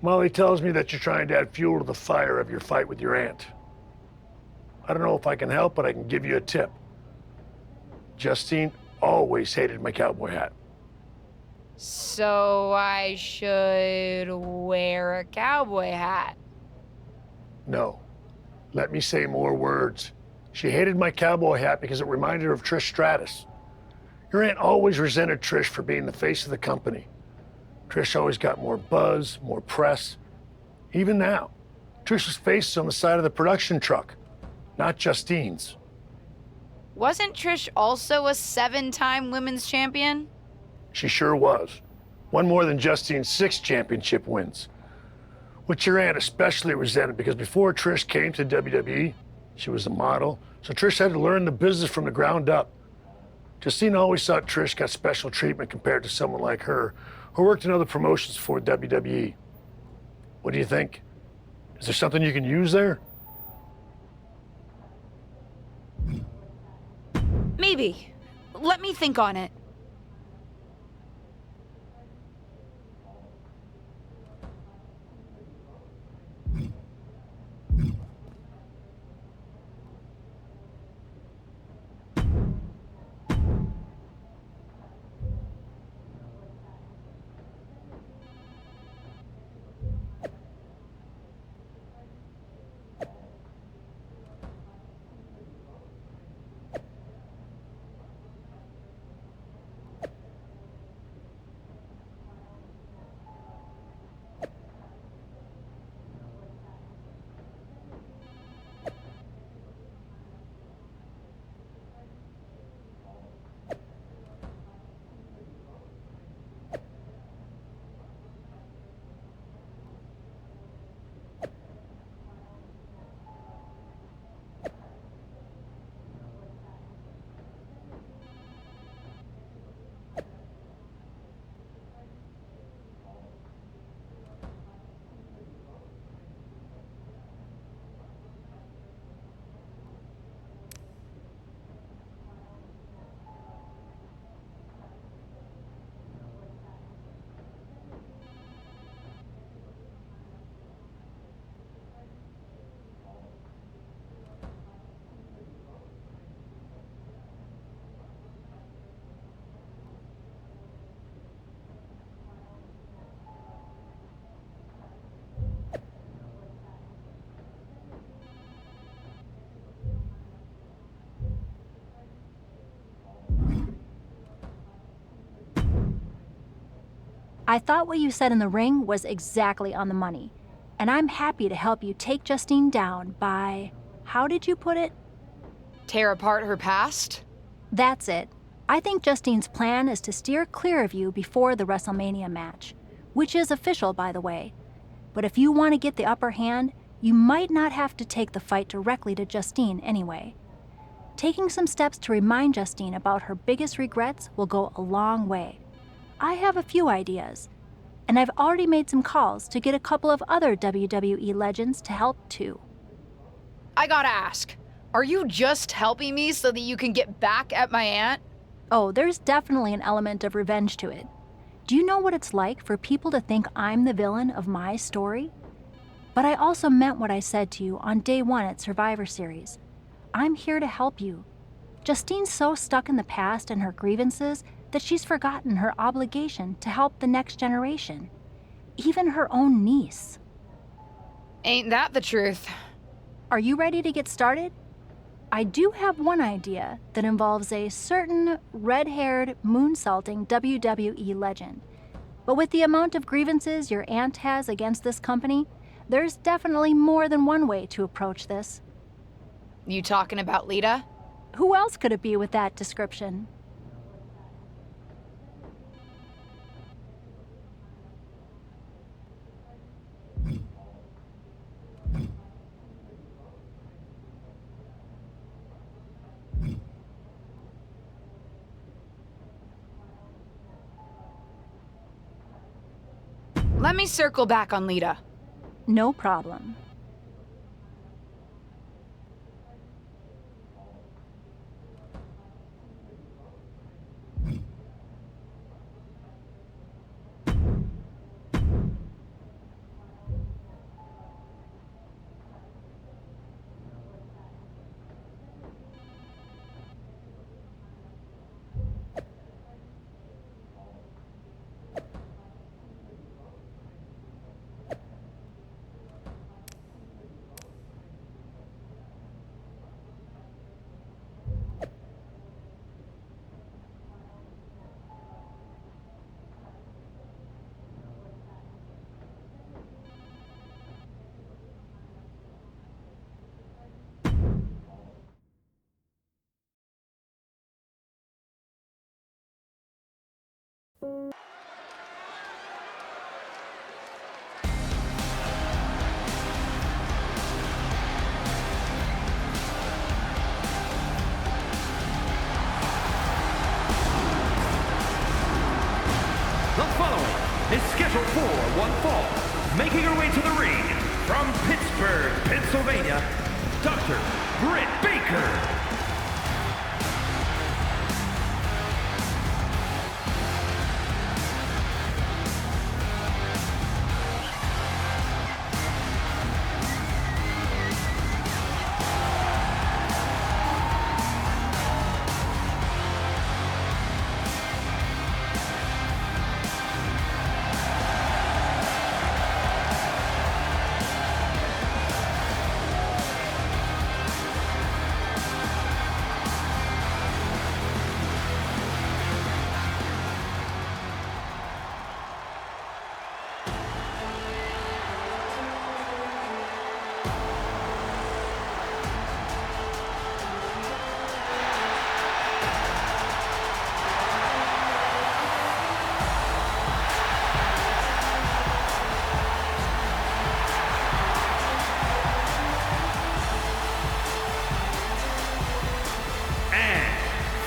Molly tells me that you're trying to add fuel to the fire of your fight with your aunt. I don't know if I can help, but I can give you a tip. Justine always hated my cowboy hat. So I should wear a cowboy hat. No. Let me say more words. She hated my cowboy hat because it reminded her of Trish Stratus. Your aunt always resented Trish for being the face of the company. Trish always got more buzz, more press. Even now, Trish's face is on the side of the production truck, not Justine's. Wasn't Trish also a 7-time women's champion? She sure was. One more than Justine's 6 championship wins. Which your aunt especially resented because before Trish came to WWE, she was a model, so Trish had to learn the business from the ground up. Justine always thought Trish got special treatment compared to someone like her, who worked in other promotions before WWE. What do you think? Is there something you can use there? Maybe. Let me think on it. I thought what you said in the ring was exactly on the money, and I'm happy to help you take Justine down by, how did you put it? Tear apart her past? That's it. I think Justine's plan is to steer clear of you before the WrestleMania match, which is official, by the way. But if you want to get the upper hand, you might not have to take the fight directly to Justine anyway. Taking some steps to remind Justine about her biggest regrets will go a long way. I have a few ideas, and I've already made some calls to get a couple of other WWE legends to help too. I gotta ask, are you just helping me so that you can get back at my aunt? Oh, there's definitely an element of revenge to it. Do you know what it's like for people to think I'm the villain of my story? But I also meant what I said to you on day 1 at Survivor Series. I'm here to help you. Justine's so stuck in the past and her grievances that she's forgotten her obligation to help the next generation, even her own niece. Ain't that the truth? Are you ready to get started? I do have one idea that involves a certain red-haired, moonsaulting WWE legend. But with the amount of grievances your aunt has against this company, there's definitely more than one way to approach this. You talking about Lita? Who else could it be with that description? Let me circle back on Lita. No problem. The following is scheduled for one fall. Making her way to the ring from Pittsburgh, Pennsylvania, Dr. Britt Baker.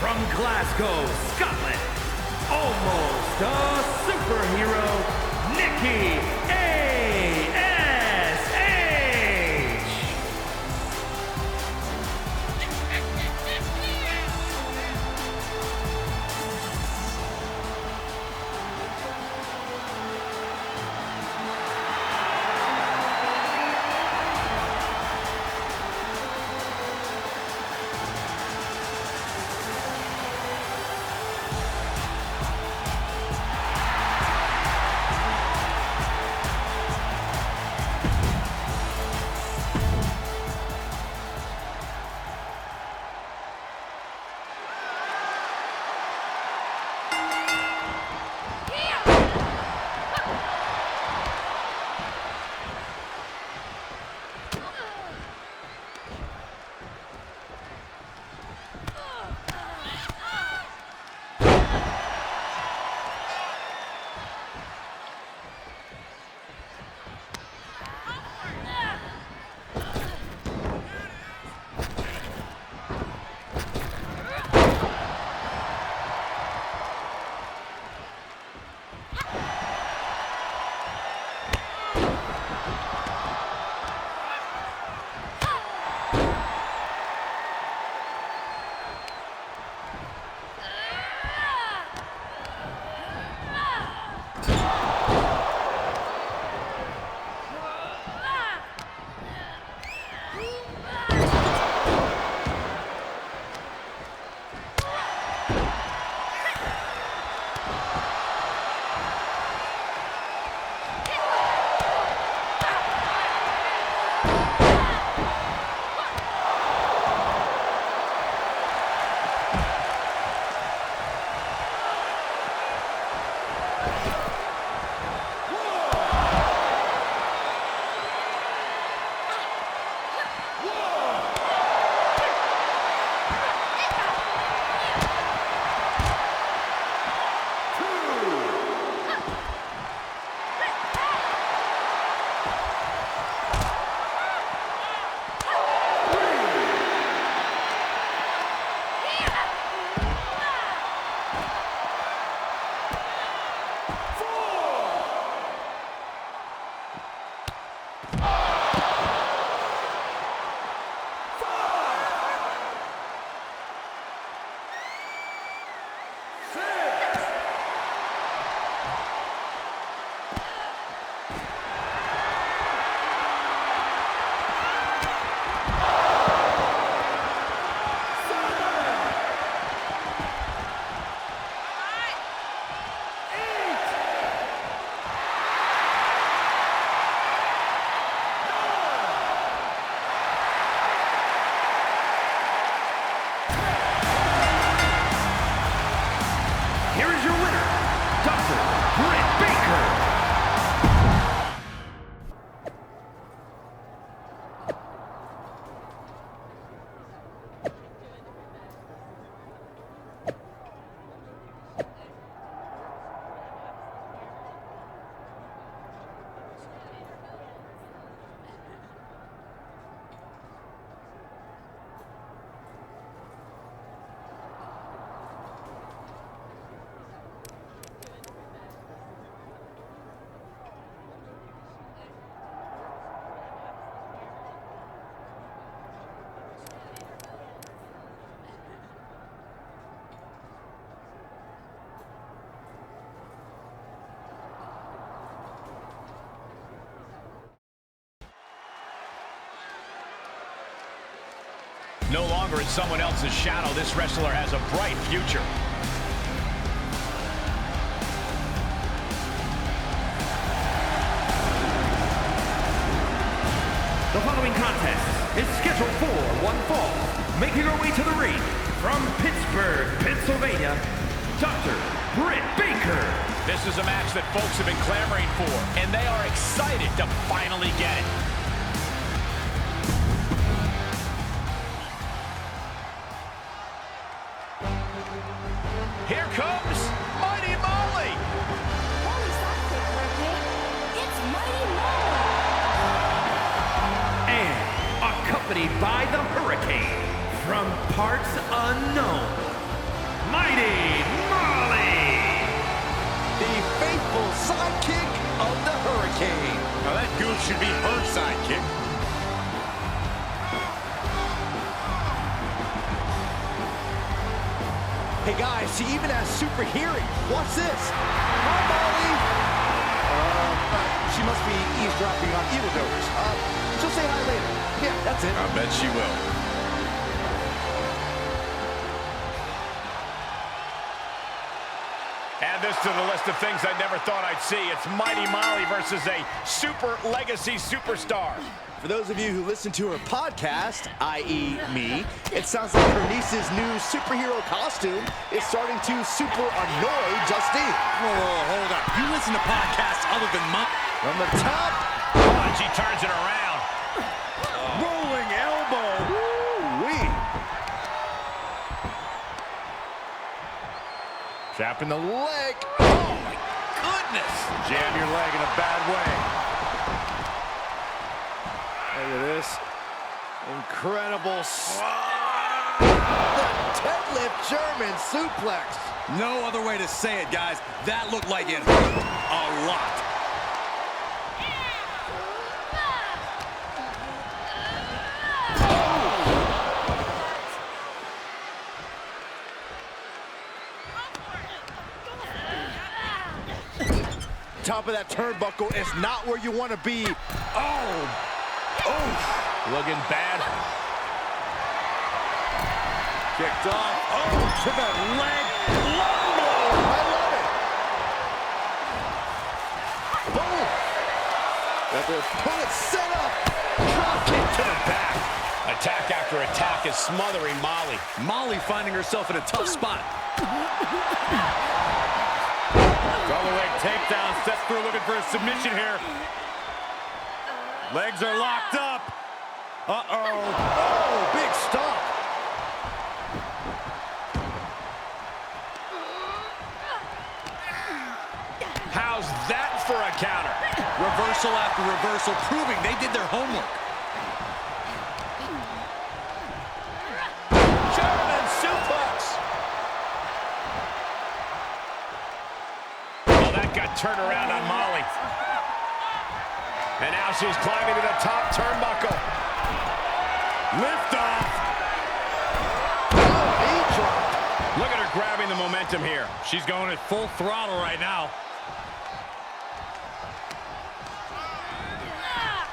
From Glasgow, Scotland, almost a superhero, Nikki A.S.H. No longer in someone else's shadow, this wrestler has a bright future. The following contest is scheduled for one fall. Making her way to the ring from Pittsburgh, Pennsylvania, Dr. Britt Baker. This is a match that folks have been clamoring for, and they are excited to finally get it. Here comes Mighty Molly. Molly's sidekick, okay? It's Mighty Molly. And accompanied by the Hurricane from parts unknown, Mighty Molly. The faithful sidekick of the Hurricane. Now that goof should be her sidekick. Hey guys, she even has super hearing. Watch this. Hi, Molly. She must be eavesdropping on evildoers. She'll say hi later. Yeah, that's it. I bet she will. Add this to the list of things I never thought I'd see. It's Mighty Molly versus a super legacy superstar. For those of you who listen to her podcast, i.e. me, it sounds like her niece's new superhero costume is starting to super annoy Justine. Whoa, hold up. You listen to podcasts other than mine? From the top. Oh, and she turns it around. Rolling elbow. Woo-wee. Trapping the leg. Oh, my goodness. Jam your leg in a bad way. Look at this. Incredible. The deadlift German suplex. No other way to say it, guys. That looked like it hurt a lot. Top of that turnbuckle is not where you want to be. Oh. Oh. Looking bad. Kicked off. Oh, to the leg. Low blow. I love it. Boom. Got their opponent set up. Drop kick to the back. Attack after attack is smothering Molly. Molly finding herself in a tough spot. Double leg takedown. Steps through looking for a submission here. Legs are locked up. Uh-oh. Oh, big stop. How's that for a counter? Reversal after reversal, proving they did their homework. German suplex. Oh, that got turned around on Molly. And now she's climbing to the top turnbuckle. Lift off. Oh, he dropped. Look at her grabbing the momentum here. She's going at full throttle right now.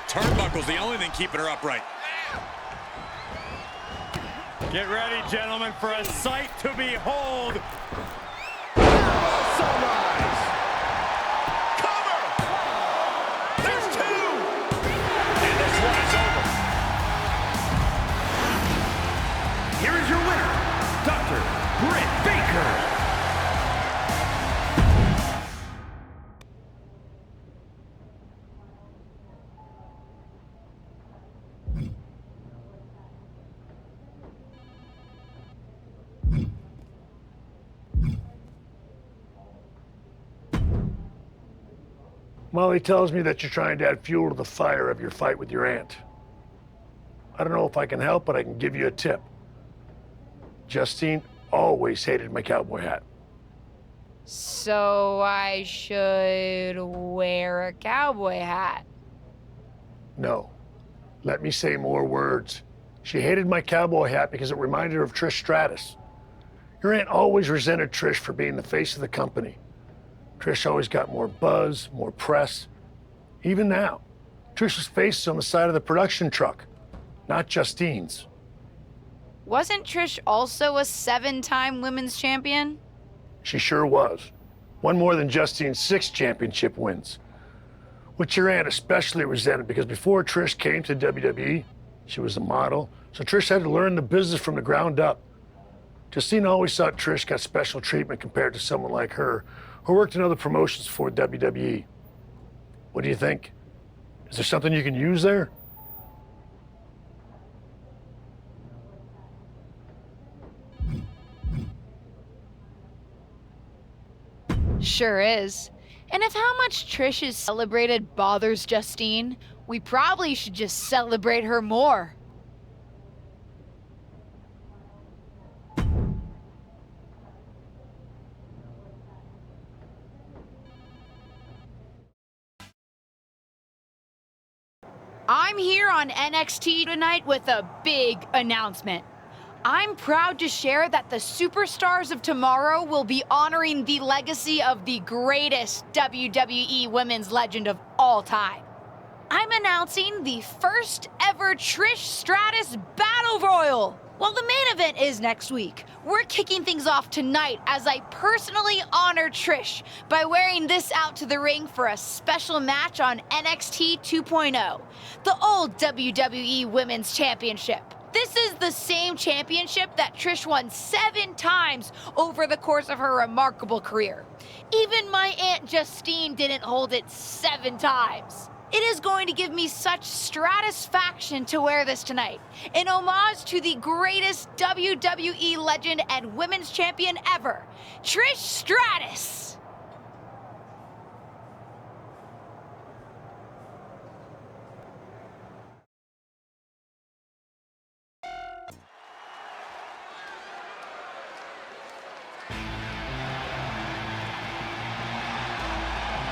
Turnbuckle's the only thing keeping her upright. Get ready, gentlemen, for a sight to behold. Sunrise. Cover. There's two. And this one is over. Here is your winner, Dr. Britt Baker. Molly tells me that you're trying to add fuel to the fire of your fight with your aunt. I don't know if I can help, but I can give you a tip. Justine always hated my cowboy hat. So I should wear a cowboy hat. No. Let me say more words. She hated my cowboy hat because it reminded her of Trish Stratus. Your aunt always resented Trish for being the face of the company. Trish always got more buzz, more press. Even now, Trish's face is on the side of the production truck, not Justine's. Wasn't Trish also a 7-time women's champion? She sure was. One more than Justine's 6 championship wins. Which your aunt especially resented because before Trish came to WWE, she was a model. So Trish had to learn the business from the ground up. Justine always thought Trish got special treatment compared to someone like her who worked in other promotions for WWE. What do you think? Is there something you can use there? Sure is. And if how much Trish is celebrated bothers Justine, we probably should just celebrate her more. I'm here on NXT tonight with a big announcement. I'm proud to share that the Superstars of Tomorrow will be honoring the legacy of the greatest WWE women's legend of all time. I'm announcing the first ever Trish Stratus Battle Royal. Well, the main event is next week. We're kicking things off tonight as I personally honor Trish by wearing this out to the ring for a special match on NXT 2.0, the old WWE Women's Championship. This is the same championship that Trish won 7 times over the course of her remarkable career. Even my Aunt Justine didn't hold it 7 times. It is going to give me such stratisfaction to wear this tonight, in homage to the greatest WWE legend and women's champion ever, Trish Stratus.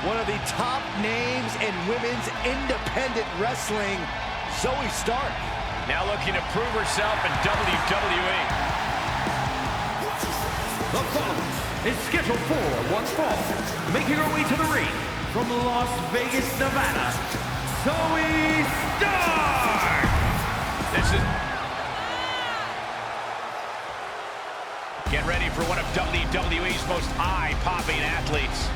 One of the top names in women's independent wrestling, Zoe Stark. Now looking to prove herself in WWE. The following is scheduled for one fall. Making her way to the ring from Las Vegas, Nevada, Zoe Stark! This is... Get ready for one of WWE's most eye-popping athletes.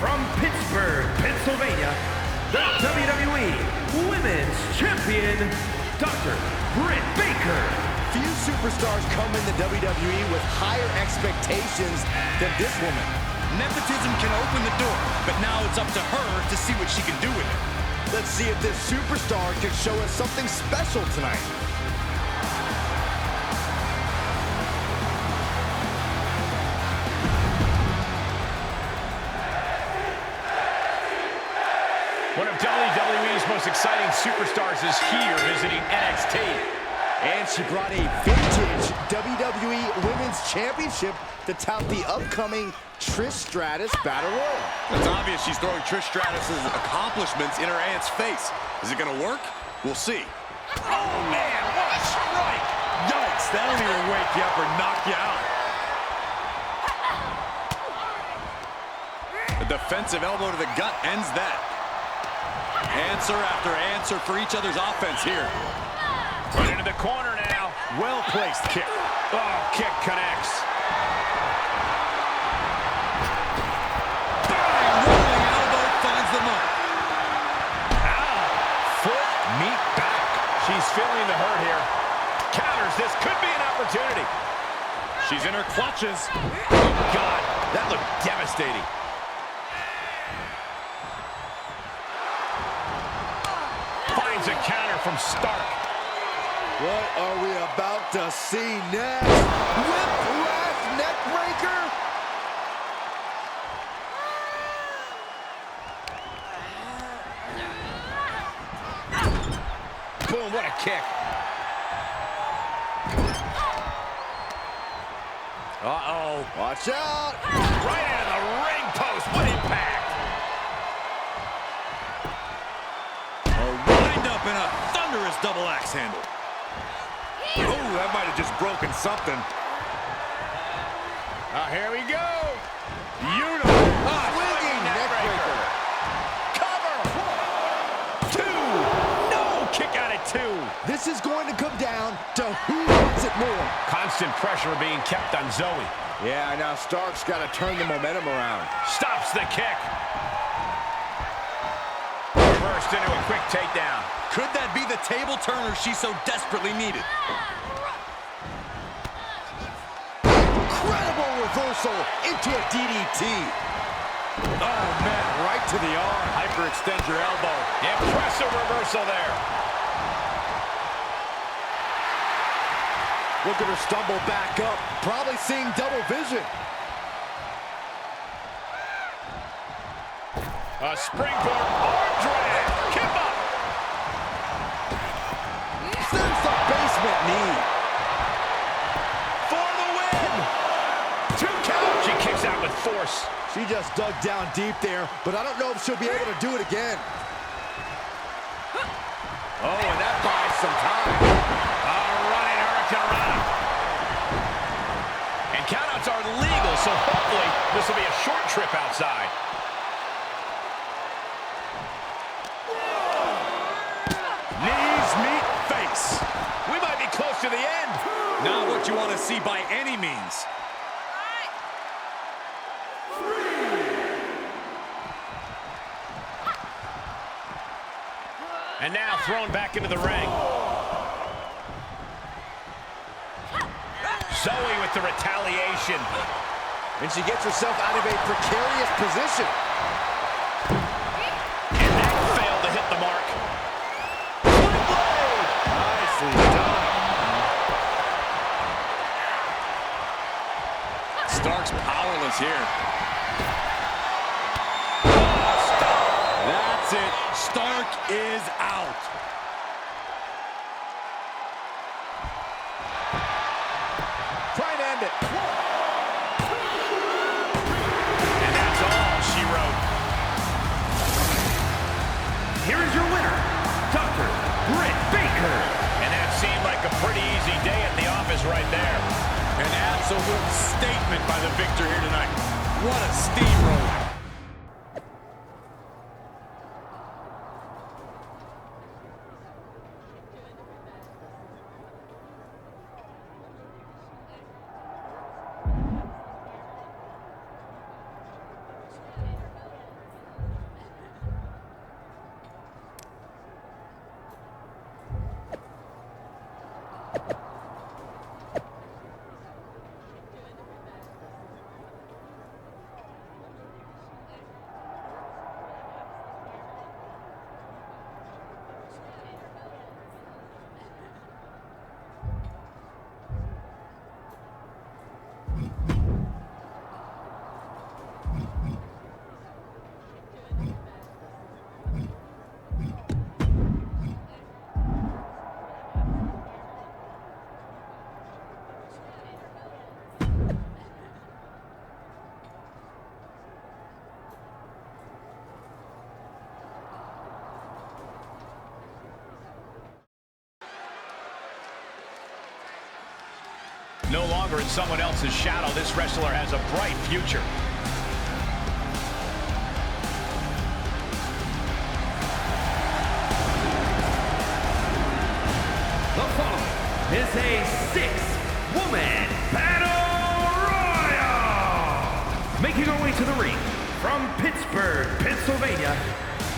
From Pittsburgh, Pennsylvania, the WWE Women's Champion, Dr. Britt Baker. Few superstars come into WWE with higher expectations than this woman. Nepotism can open the door, but now it's up to her to see what she can do with it. Let's see if this superstar can show us something special tonight. One of WWE's most exciting superstars is here visiting NXT. And she brought a vintage WWE Women's Championship to tout the upcoming Trish Stratus Battle Royal. It's obvious she's throwing Trish Stratus's accomplishments in her aunt's face. Is it gonna work? We'll see. Oh man, what a strike! Yikes, that'll either wake you up or knock you out. A defensive elbow to the gut ends that. Answer after answer for each other's offense here. Right into the corner now. Well-placed kick. Oh, kick connects. Rolling elbow finds the mark. Ow. Foot, meet back. She's feeling the hurt here. Counters. This could be an opportunity. She's in her clutches. Oh, God. That looked devastating. Finds a counter from Stark. What are we about to see next? Whiplash neckbreaker? Boom, what a kick. Uh-oh. Watch out. Right into the ring post. What impact. up in a thunderous double axe handle. Oh, that might have just broken something. Here we go. Beautiful. Swinging neckbreaker. Cover. 2. No, kick out at 2. This is going to come down to who wants it more. Constant pressure being kept on Zoe. Yeah, now Stark's got to turn the momentum around. Stops the kick. Reversed into a quick takedown. Could that be the table turner she so desperately needed? Incredible reversal into a DDT. Oh, man, right to the arm. Hyperextend your elbow. Impressive reversal there. Look at her stumble back up, probably seeing double vision. A springboard arm drag. Kip up. Sends the basement knee. For the win. 2 count. She kicks out with force. She just dug down deep there, but I don't know if she'll be able to do it again. Oh, and that buys some time. Running Hurricanrana. And countouts are legal, so hopefully this will be a short trip outside. Knees meet face. We might be close to the end. Not what you want to see by any means. And now thrown back into the ring. Zoe with the retaliation. And she gets herself out of a precarious position. And that failed to hit the mark. Nicely done. Stark's powerless here. That's it. Stark is out. Trying to end it. And that's all she wrote. Here is your winner, Dr. Britt Baker. And that seemed like a pretty easy day at the office right there. An absolute statement by the victor here tonight. What a steamroller. No longer in someone else's shadow, this wrestler has a bright future. The following is a 6-woman battle royal. Making her way to the ring from Pittsburgh, Pennsylvania,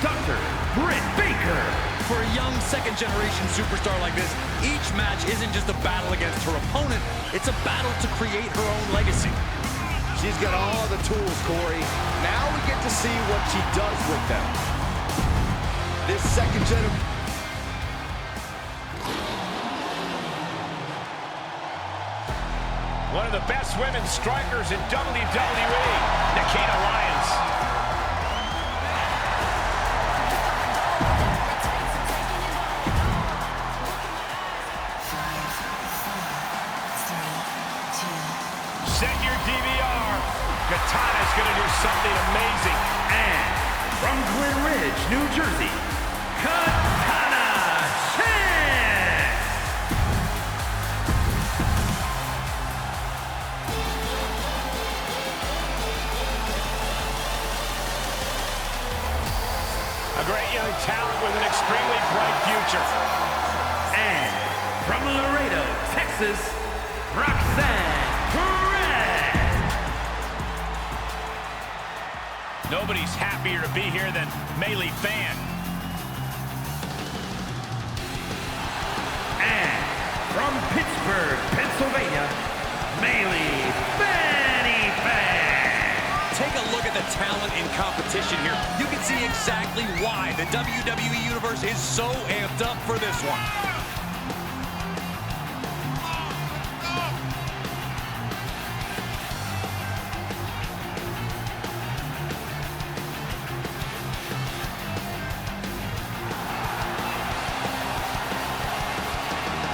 Dr. Britt Baker. For a young second-generation superstar like this, each match isn't just a battle against her opponent, it's a battle to create her own legacy. She's got all the tools, Corey. Now we get to see what she does with them. This second-generation... One of the best women's strikers in WWE, Nikita Lyons. Set your DVR. Katana's going to do something amazing. And from Glen Ridge, New Jersey, Katana. extremely bright future. And from Laredo, Texas, Roxanne Perez. Nobody's happier to be here than Melee Fan. And from Pittsburgh, Pennsylvania, Melee Fanny Fan. Take a look at the talent in competition here. You can see exactly why the WWE Universe is so amped up for this one.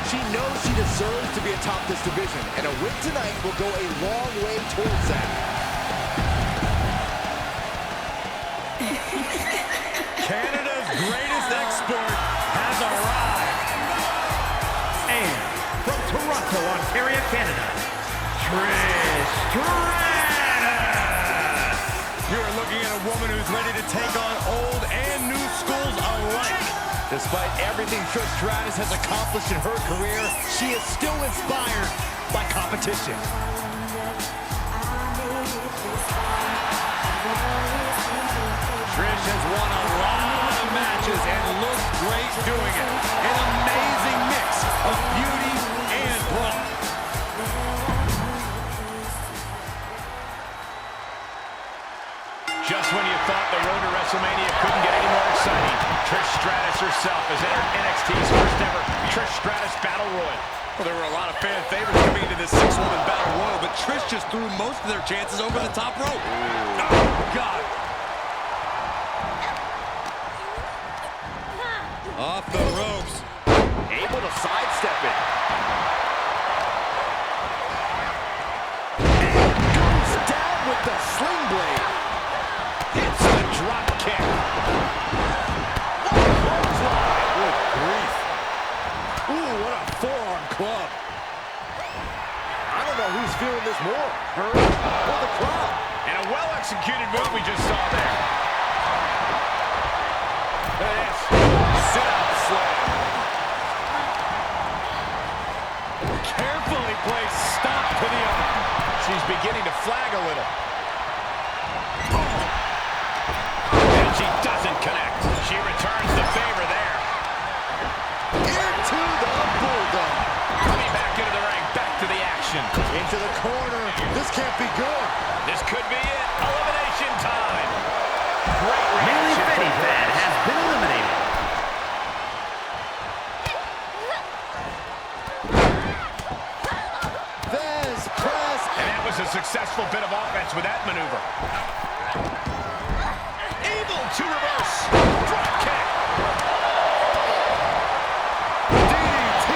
She knows she deserves to be atop this division, and a win tonight will go a long way towards that. Canada's greatest export has arrived. And from Toronto, Ontario, Canada, Trish Stratus. You're looking at a woman who's ready to take on old and new schools alike. Despite everything Trish Stratus has accomplished in her career, she is still inspired by competition. Trish has won a lot of matches and looks great doing it. An amazing mix of beauty and brawn. Just when you thought the road to WrestleMania couldn't get any more exciting, Trish Stratus herself has entered NXT's first ever Trish Stratus Battle Royal. Well, there were a lot of fan favorites coming into this 6-woman Battle Royal, but Trish just threw most of their chances over the top rope. Oh, God. Off the ropes. Able to sidestep it. And goes down with the sling blade. Hits the drop kick. Clothesline. Good grief. Ooh, what a forearm club. I don't know who's feeling this more, her or the crowd. And a well-executed move we just saw there. Look at this. Sit-out slam. Carefully placed stop to the arm. She's beginning to flag a little. And she doesn't connect. She returns the favor there. Into the bulldog. Coming back into the ring, back to the action. Into the corner. This can't be good. This could be it. Elimination time. Great Melee reaction. Fanny Fan has been eliminated. Vez press. And that was a successful bit of offense with that maneuver. Able to reverse. Drop kick. DDT.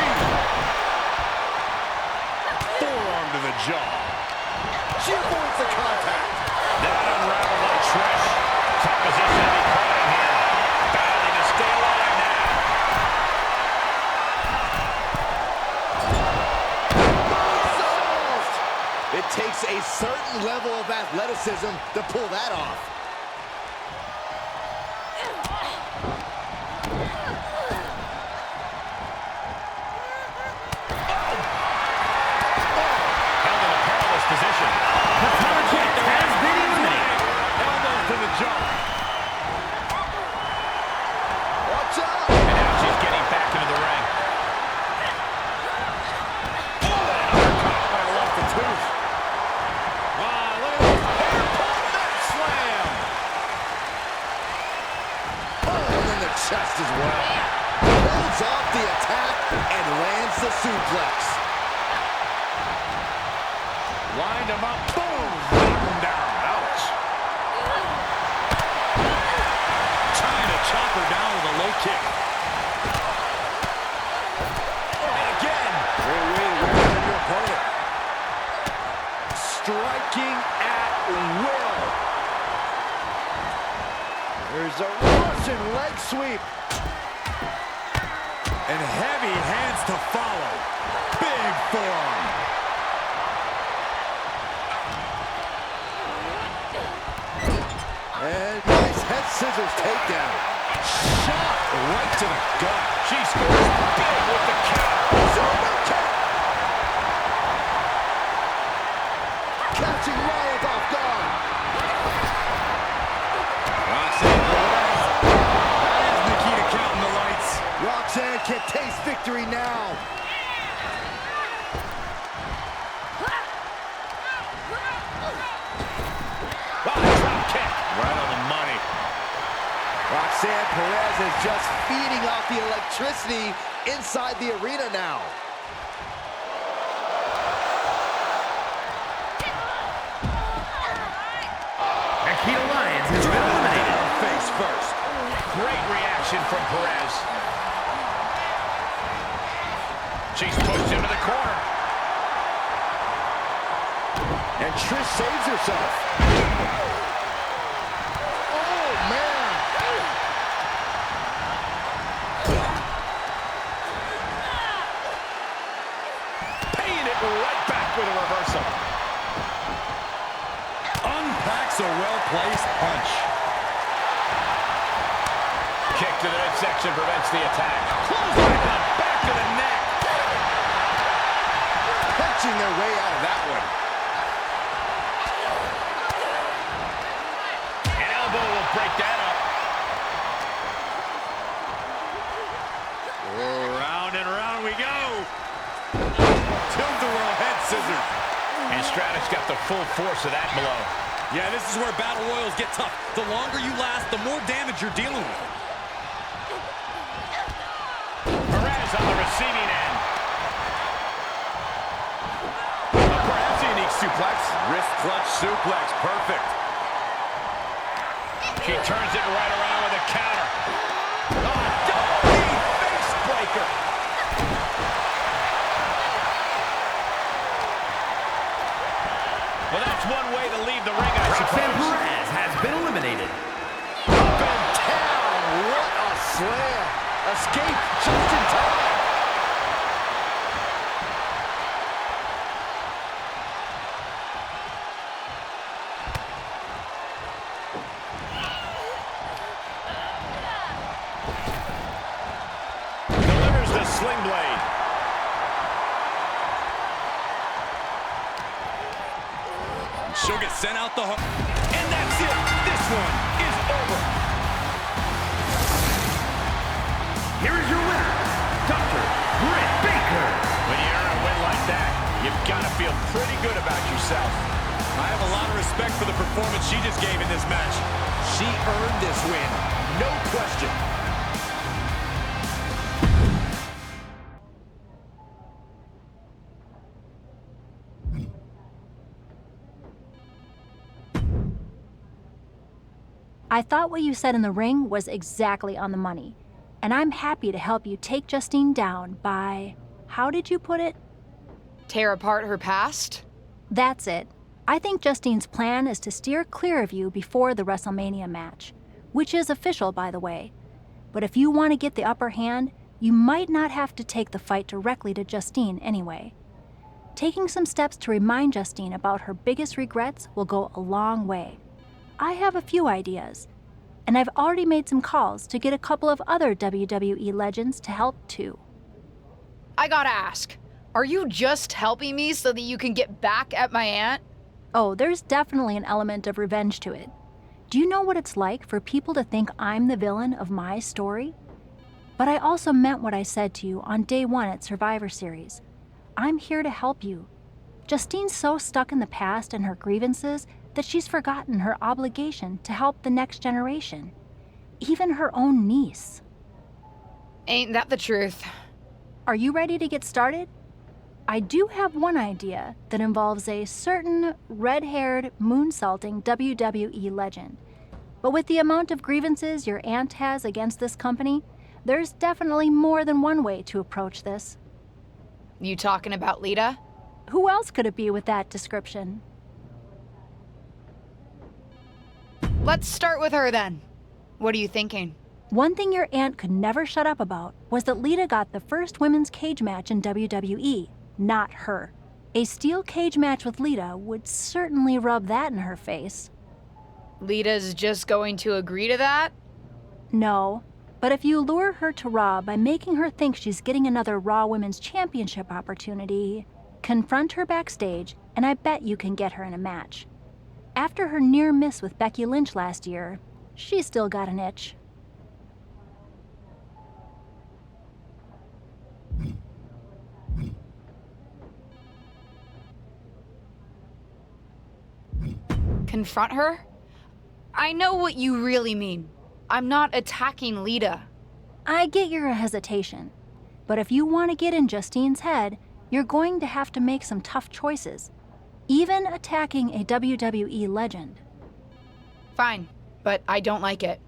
Forearm to the jaw. She avoids the contact. That unraveled by Trish. Tough position to be caught in here. Battling to stay alive now. Solved. It takes a certain level of athleticism to pull that off. Held in a perilous position. Katana Kick has been eliminated. Elbows to the jaw. Watch out. And now she's getting back into the ring. Oh, an uppercut. Might have lost the tooth. Wow, look at this. Hair-pull neck slam. Oh, and then the chest as well. Holds off the attack and lands the suplex. Lined him up. Boom. Knocked him down. Ouch. Trying to chop her down with a low kick. And again. Great way to wear down your opponent. Striking at will. There's a Russian leg sweep. And heavy hands to follow. Big forearm. And nice head scissors takedown. Shot right to the gut. She scores big with the counter. Super kick. Catching Riot off guard. Roxanne Perez. That is Nikita counting the lights. Roxanne can taste victory now. Drop kick. Right on the money. Roxanne Perez is just feeding off the electricity inside the arena now. Nikita Lyons has been eliminated. Face first. Great reaction from Perez. She's pushed into the corner. And Trish saves herself. Oh, man. Paying it right back with a reversal. Unpacks a well-placed punch. Kick to the midsection prevents the attack. Clothesline to the back of the neck. Punching their way out of that one. An elbow will break that up. Oh, round and round we go. Tilt-a-whirl head scissors. And Stratus got the full force of that blow. Yeah, this is where battle royals get tough. The longer you last, the more damage you're dealing with. Perez on the receiving end. Perhaps a unique suplex. Wrist clutch suplex, perfect. She turns it right around with a counter. Oh, double knee face breaker. Well, that's one way to leave the ring, I Roxanne suppose. Perez has been eliminated. Up and down. What a slam. Escape just in time. Delivers the sling blade. She'll get sent out the hook. And that's it. This one is over. Here is your winner, Dr. Britt Baker. When you earn a win like that, you've got to feel pretty good about yourself. I have a lot of respect for the performance she just gave in this match. She earned this win. No question. I thought what you said in the ring was exactly on the money, and I'm happy to help you take Justine down by, how did you put it? Tear apart her past? That's it. I think Justine's plan is to steer clear of you before the WrestleMania match, which is official, by the way. But if you want to get the upper hand, you might not have to take the fight directly to Justine anyway. Taking some steps to remind Justine about her biggest regrets will go a long way. I have a few ideas, and I've already made some calls to get a couple of other WWE legends to help too. I gotta ask, are you just helping me so that you can get back at my aunt? Oh, there's definitely an element of revenge to it. Do you know what it's like for people to think I'm the villain of my story? But I also meant what I said to you on day one at Survivor Series. I'm here to help you. Justine's so stuck in the past and her grievances that she's forgotten her obligation to help the next generation, even her own niece. Ain't that the truth? Are you ready to get started? I do have one idea that involves a certain red-haired, moonsaulting WWE legend. But with the amount of grievances your aunt has against this company, there's definitely more than one way to approach this. You talking about Lita? Who else could it be with that description? Let's start with her then. What are you thinking? One thing your aunt could never shut up about was that Lita got the first women's cage match in WWE, not her. A steel cage match with Lita would certainly rub that in her face. Lita's just going to agree to that? No, But if you lure her to Raw by making her think she's getting another Raw Women's Championship opportunity, confront her backstage, and I bet you can get her in a match. After her near miss with Becky Lynch last year, she's still got an itch. Confront her? I know what you really mean. I'm not attacking Lita. I get your hesitation, but if you want to get in Justine's head, you're going to have to make some tough choices, even attacking a WWE legend. Fine, but I don't like it.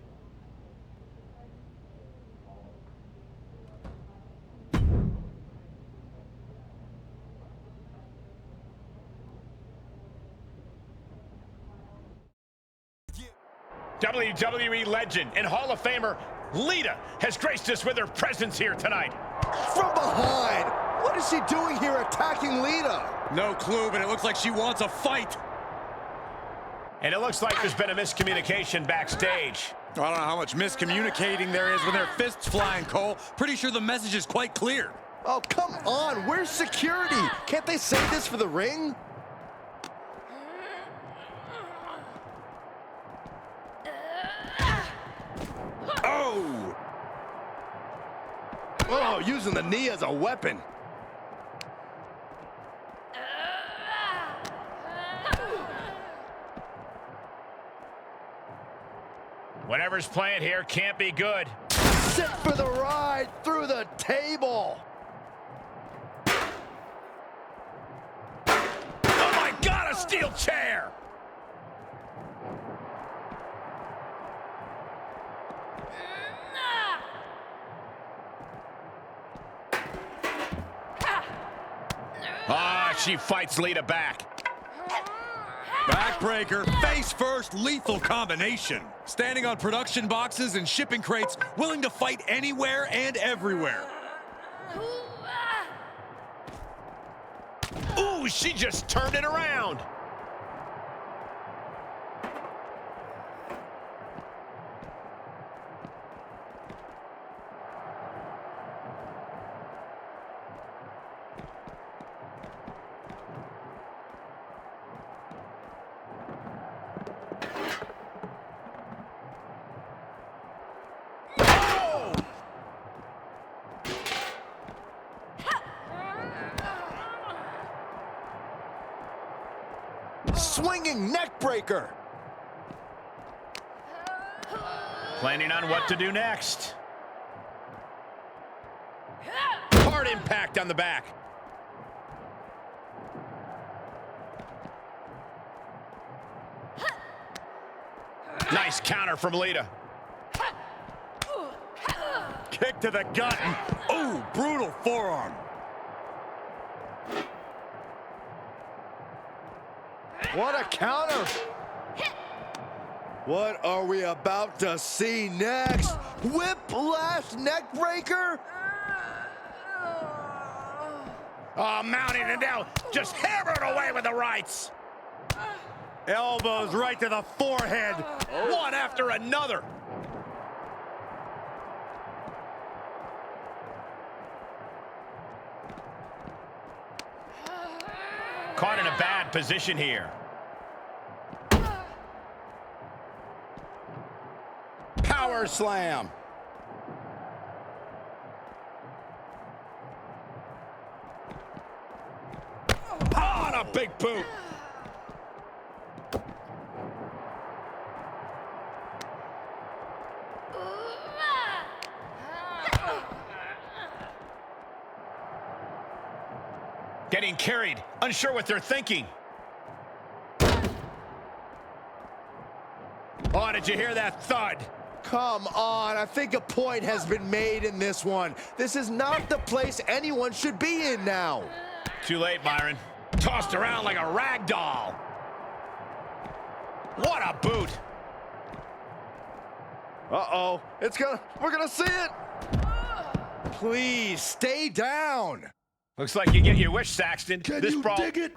WWE legend and Hall of Famer Lita has graced us with her presence here tonight. From behind! What is she doing here attacking Lita? No clue, but it looks like she wants a fight. And it looks like there's been a miscommunication backstage. I don't know how much miscommunicating there is when their fists flying, Cole. Pretty sure the message is quite clear. Oh, come on. Where's security? Can't they save this for the ring? Oh! Oh, using the knee as a weapon. Whatever's playing here can't be good. Sit for the ride through the table. Oh my God, a steel chair! Ah, she fights Lita back. Backbreaker, face first, lethal combination. Standing on production boxes and shipping crates, willing to fight anywhere and everywhere. Ooh, she just turned it around. Swinging neck breaker. Planning on what to do next. Hard impact on the back. Nice counter from Lita. Kick to the gut. Ooh, brutal forearm. What a counter. What are we about to see next? Whiplash neck breaker? Oh, mounting it down. Just hammered away with the rights. Elbows right to the forehead. One after another. Caught in a bad position here. Power slam. On a big boot. Getting carried, unsure what they're thinking. Oh, did you hear that thud? Come on, I think a point has been made in this one. This is not the place anyone should be in now. Too late, Byron. Tossed around like a rag doll. What a boot. Uh-oh, we're gonna see it. Please, stay down. Looks like you get your wish, Saxton. Can this you brawl... dig it?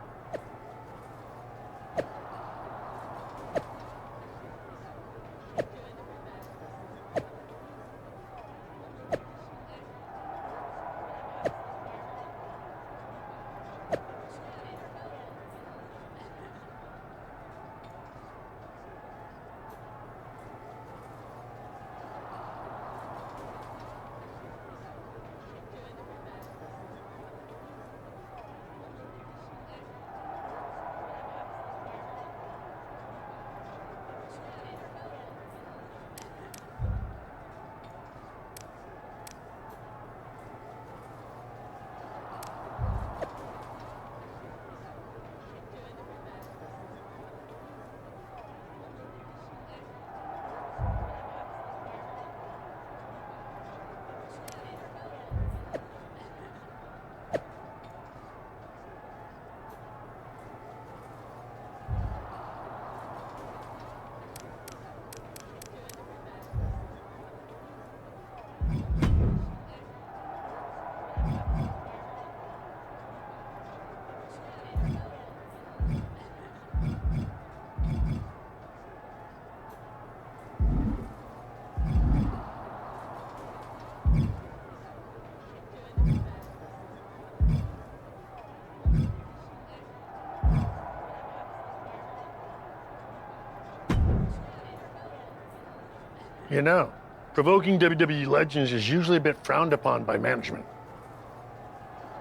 You know, provoking WWE legends is usually a bit frowned upon by management.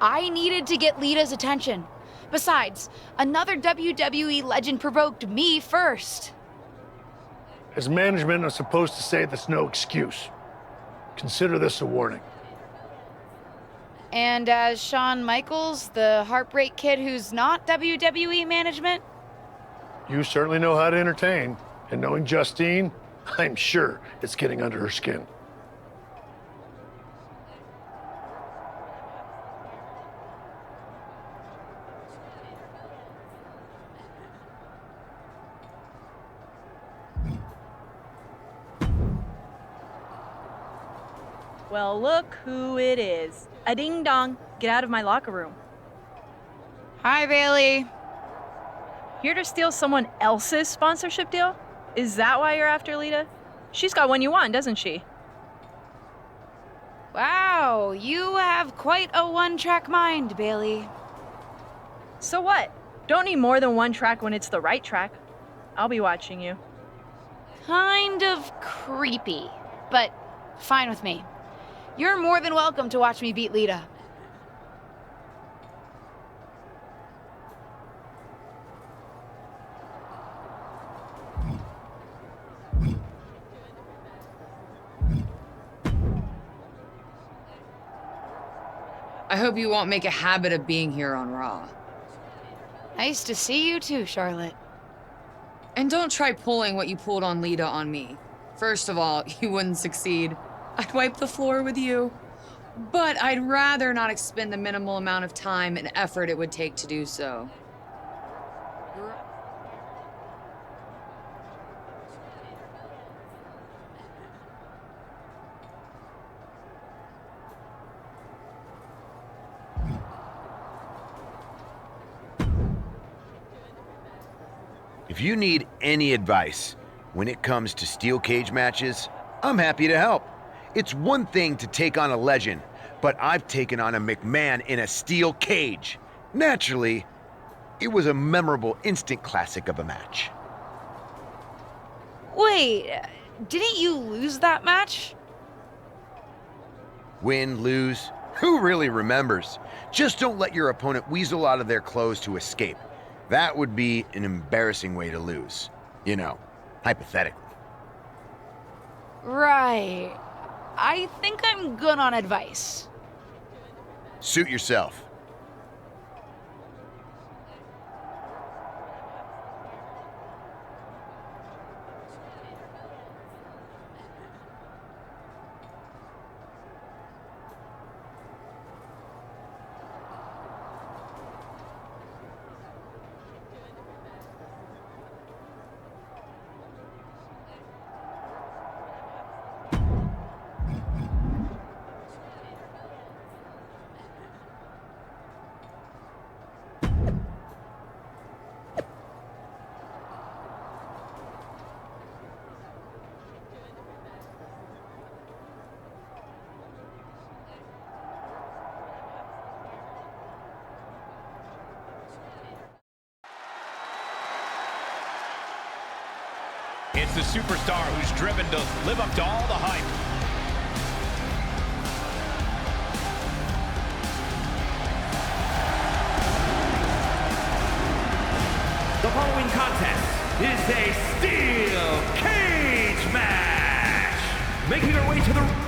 I needed to get Lita's attention. Besides, another WWE legend provoked me first. As management, I'm supposed to say that's no excuse. Consider this a warning. And as Shawn Michaels, the Heartbreak Kid who's not WWE management? You certainly know how to entertain. And knowing Justine, I'm sure it's getting under her skin. Well, look who it is. A ding dong. Get out of my locker room. Hi, Bailey. Here to steal someone else's sponsorship deal? Is that why you're after Lita? She's got one you want, doesn't she? Wow, you have quite a one-track mind, Bailey. So what? Don't need more than one track when it's the right track. I'll be watching you. Kind of creepy, but fine with me. You're more than welcome to watch me beat Lita. I hope you won't make a habit of being here on Raw. Nice to see you too, Charlotte. And don't try pulling what you pulled on Lita on me. First of all, you wouldn't succeed. I'd wipe the floor with you. But I'd rather not expend the minimal amount of time and effort it would take to do so. If you need any advice when it comes to steel cage matches, I'm happy to help. It's one thing to take on a legend, but I've taken on a McMahon in a steel cage. Naturally, it was a memorable instant classic of a match. Wait, didn't you lose that match? Win, lose, who really remembers? Just don't let your opponent weasel out of their clothes to escape. That would be an embarrassing way to lose. You know, hypothetically. Right. I think I'm good on advice. Suit yourself. It's the superstar who's driven to live up to all the hype. The following contest is a steel cage match. Making our way to the...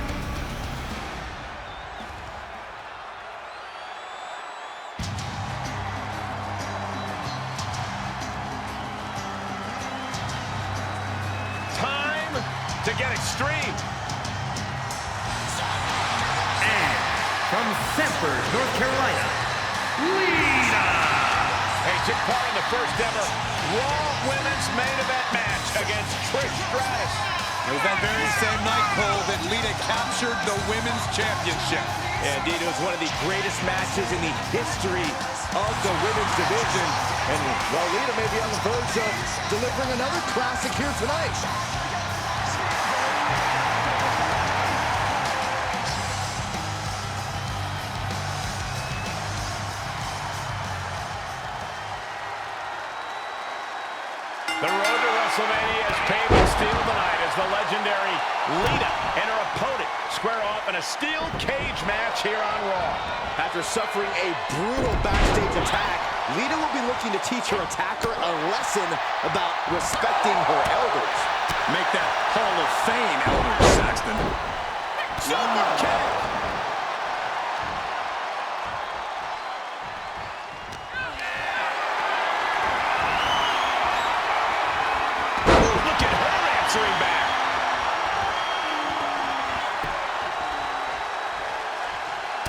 Time to get extreme. And from Sanford, North Carolina, Lita. Hey, took part in the first ever Raw Women's Main Event match against Trish Stratus. It was that very same night, Cole, that Lita captured the Women's Championship. Yeah, indeed, it was one of the greatest matches in the history of the women's division. And, well, Lita may be on the verge of delivering another classic here tonight. The road to WrestleMania is paved with steel tonight as the legendary Lita and her opponent square off in a steel cage match here on Raw. After suffering a brutal backstage attack, Lita will be looking to teach her attacker a lesson about respecting her elders. Make that Hall of Fame, Elder Saxton. Super kick. Look at her answering back.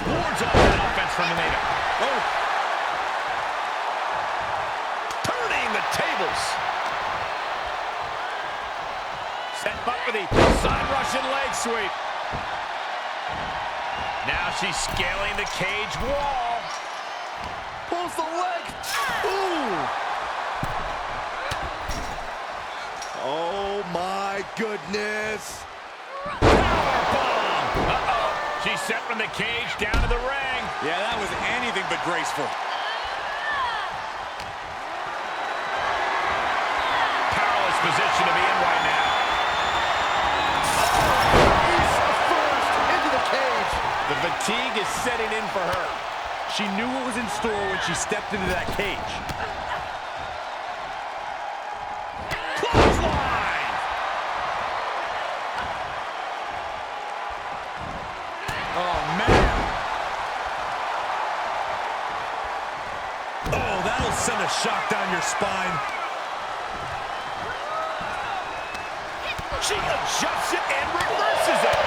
Wards off that offense from Lita. Oh. Turning the tables. Set up for the side Russian leg sweep. Now she's scaling the cage wall. Pulls the leg. Ooh. Oh my goodness. Powerbomb. Uh-oh. She's set from the cage down to the ring. Yeah, that was anything but graceful. Powerless position to be in right now. The fatigue is setting in for her. She knew what was in store when she stepped into that cage. Clothesline! Oh, man. Oh, that'll send a shock down your spine. She adjusts it and reverses it.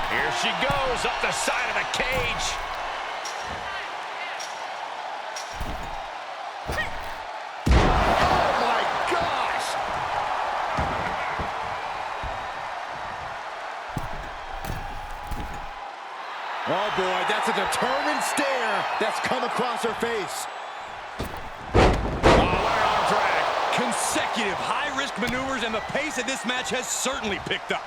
Here she goes up the side of the cage. Oh my gosh! Oh boy, that's a determined stare that's come across her face. Oh, what an arm drag. Consecutive high-risk maneuvers, and the pace of this match has certainly picked up.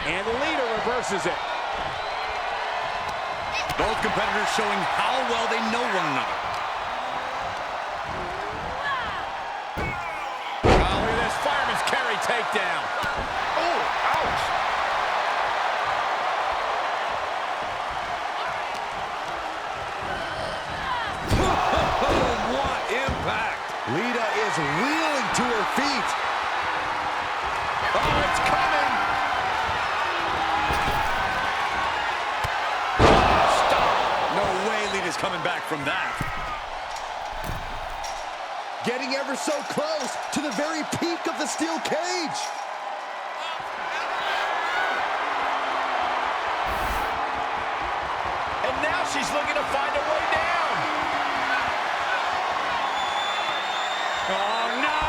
And Lita reverses it. Both competitors showing how well they know one another. Oh, look at this fireman's carry takedown. Oh, ouch. What impact. Lita is reeling to her feet. Oh, it's coming. No way Lita's coming back from that. Getting ever so close to the very peak of the steel cage. And now she's looking to find a way down. Oh, no.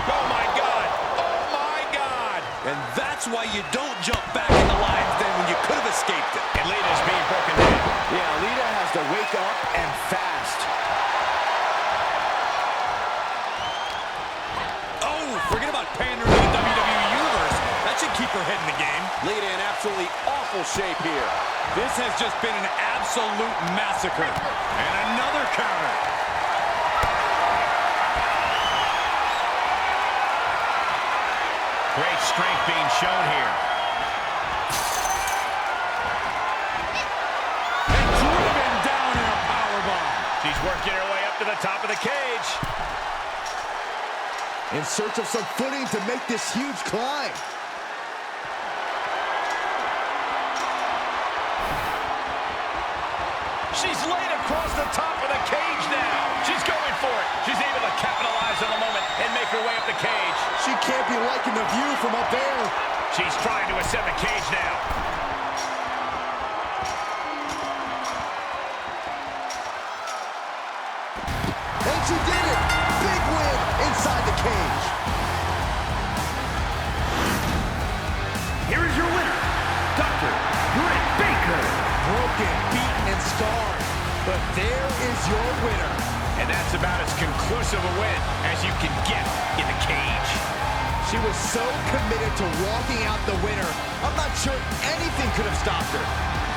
Oh, my God. Oh, my God. And that's why you don't jump back in the lion's den when you could have escaped it. And Lita's being broken down. Yeah, Lita has to wake up and fast. Oh, forget about pandering to the WWE Universe. That should keep her head in the game. Lita in absolutely awful shape here. This has just been an absolute massacre. And another counter. Great strength being shown here. And driven down in a powerbomb. She's working her way up to the top of the cage. In search of some footing to make this huge climb. She's laid across the top of the cage now. She's going for it. She's able to capitalize on the moment and make her way up the cage. She can't be liking the view from up there. She's trying to ascend the cage now. And she did it. Big win inside the cage. Here is your winner, Dr. Britt Baker. Broken, beaten, and scarred. But there is your winner. And that's about as conclusive a win as you can get in the cage. She was so committed to walking out the winner, I'm not sure anything could have stopped her.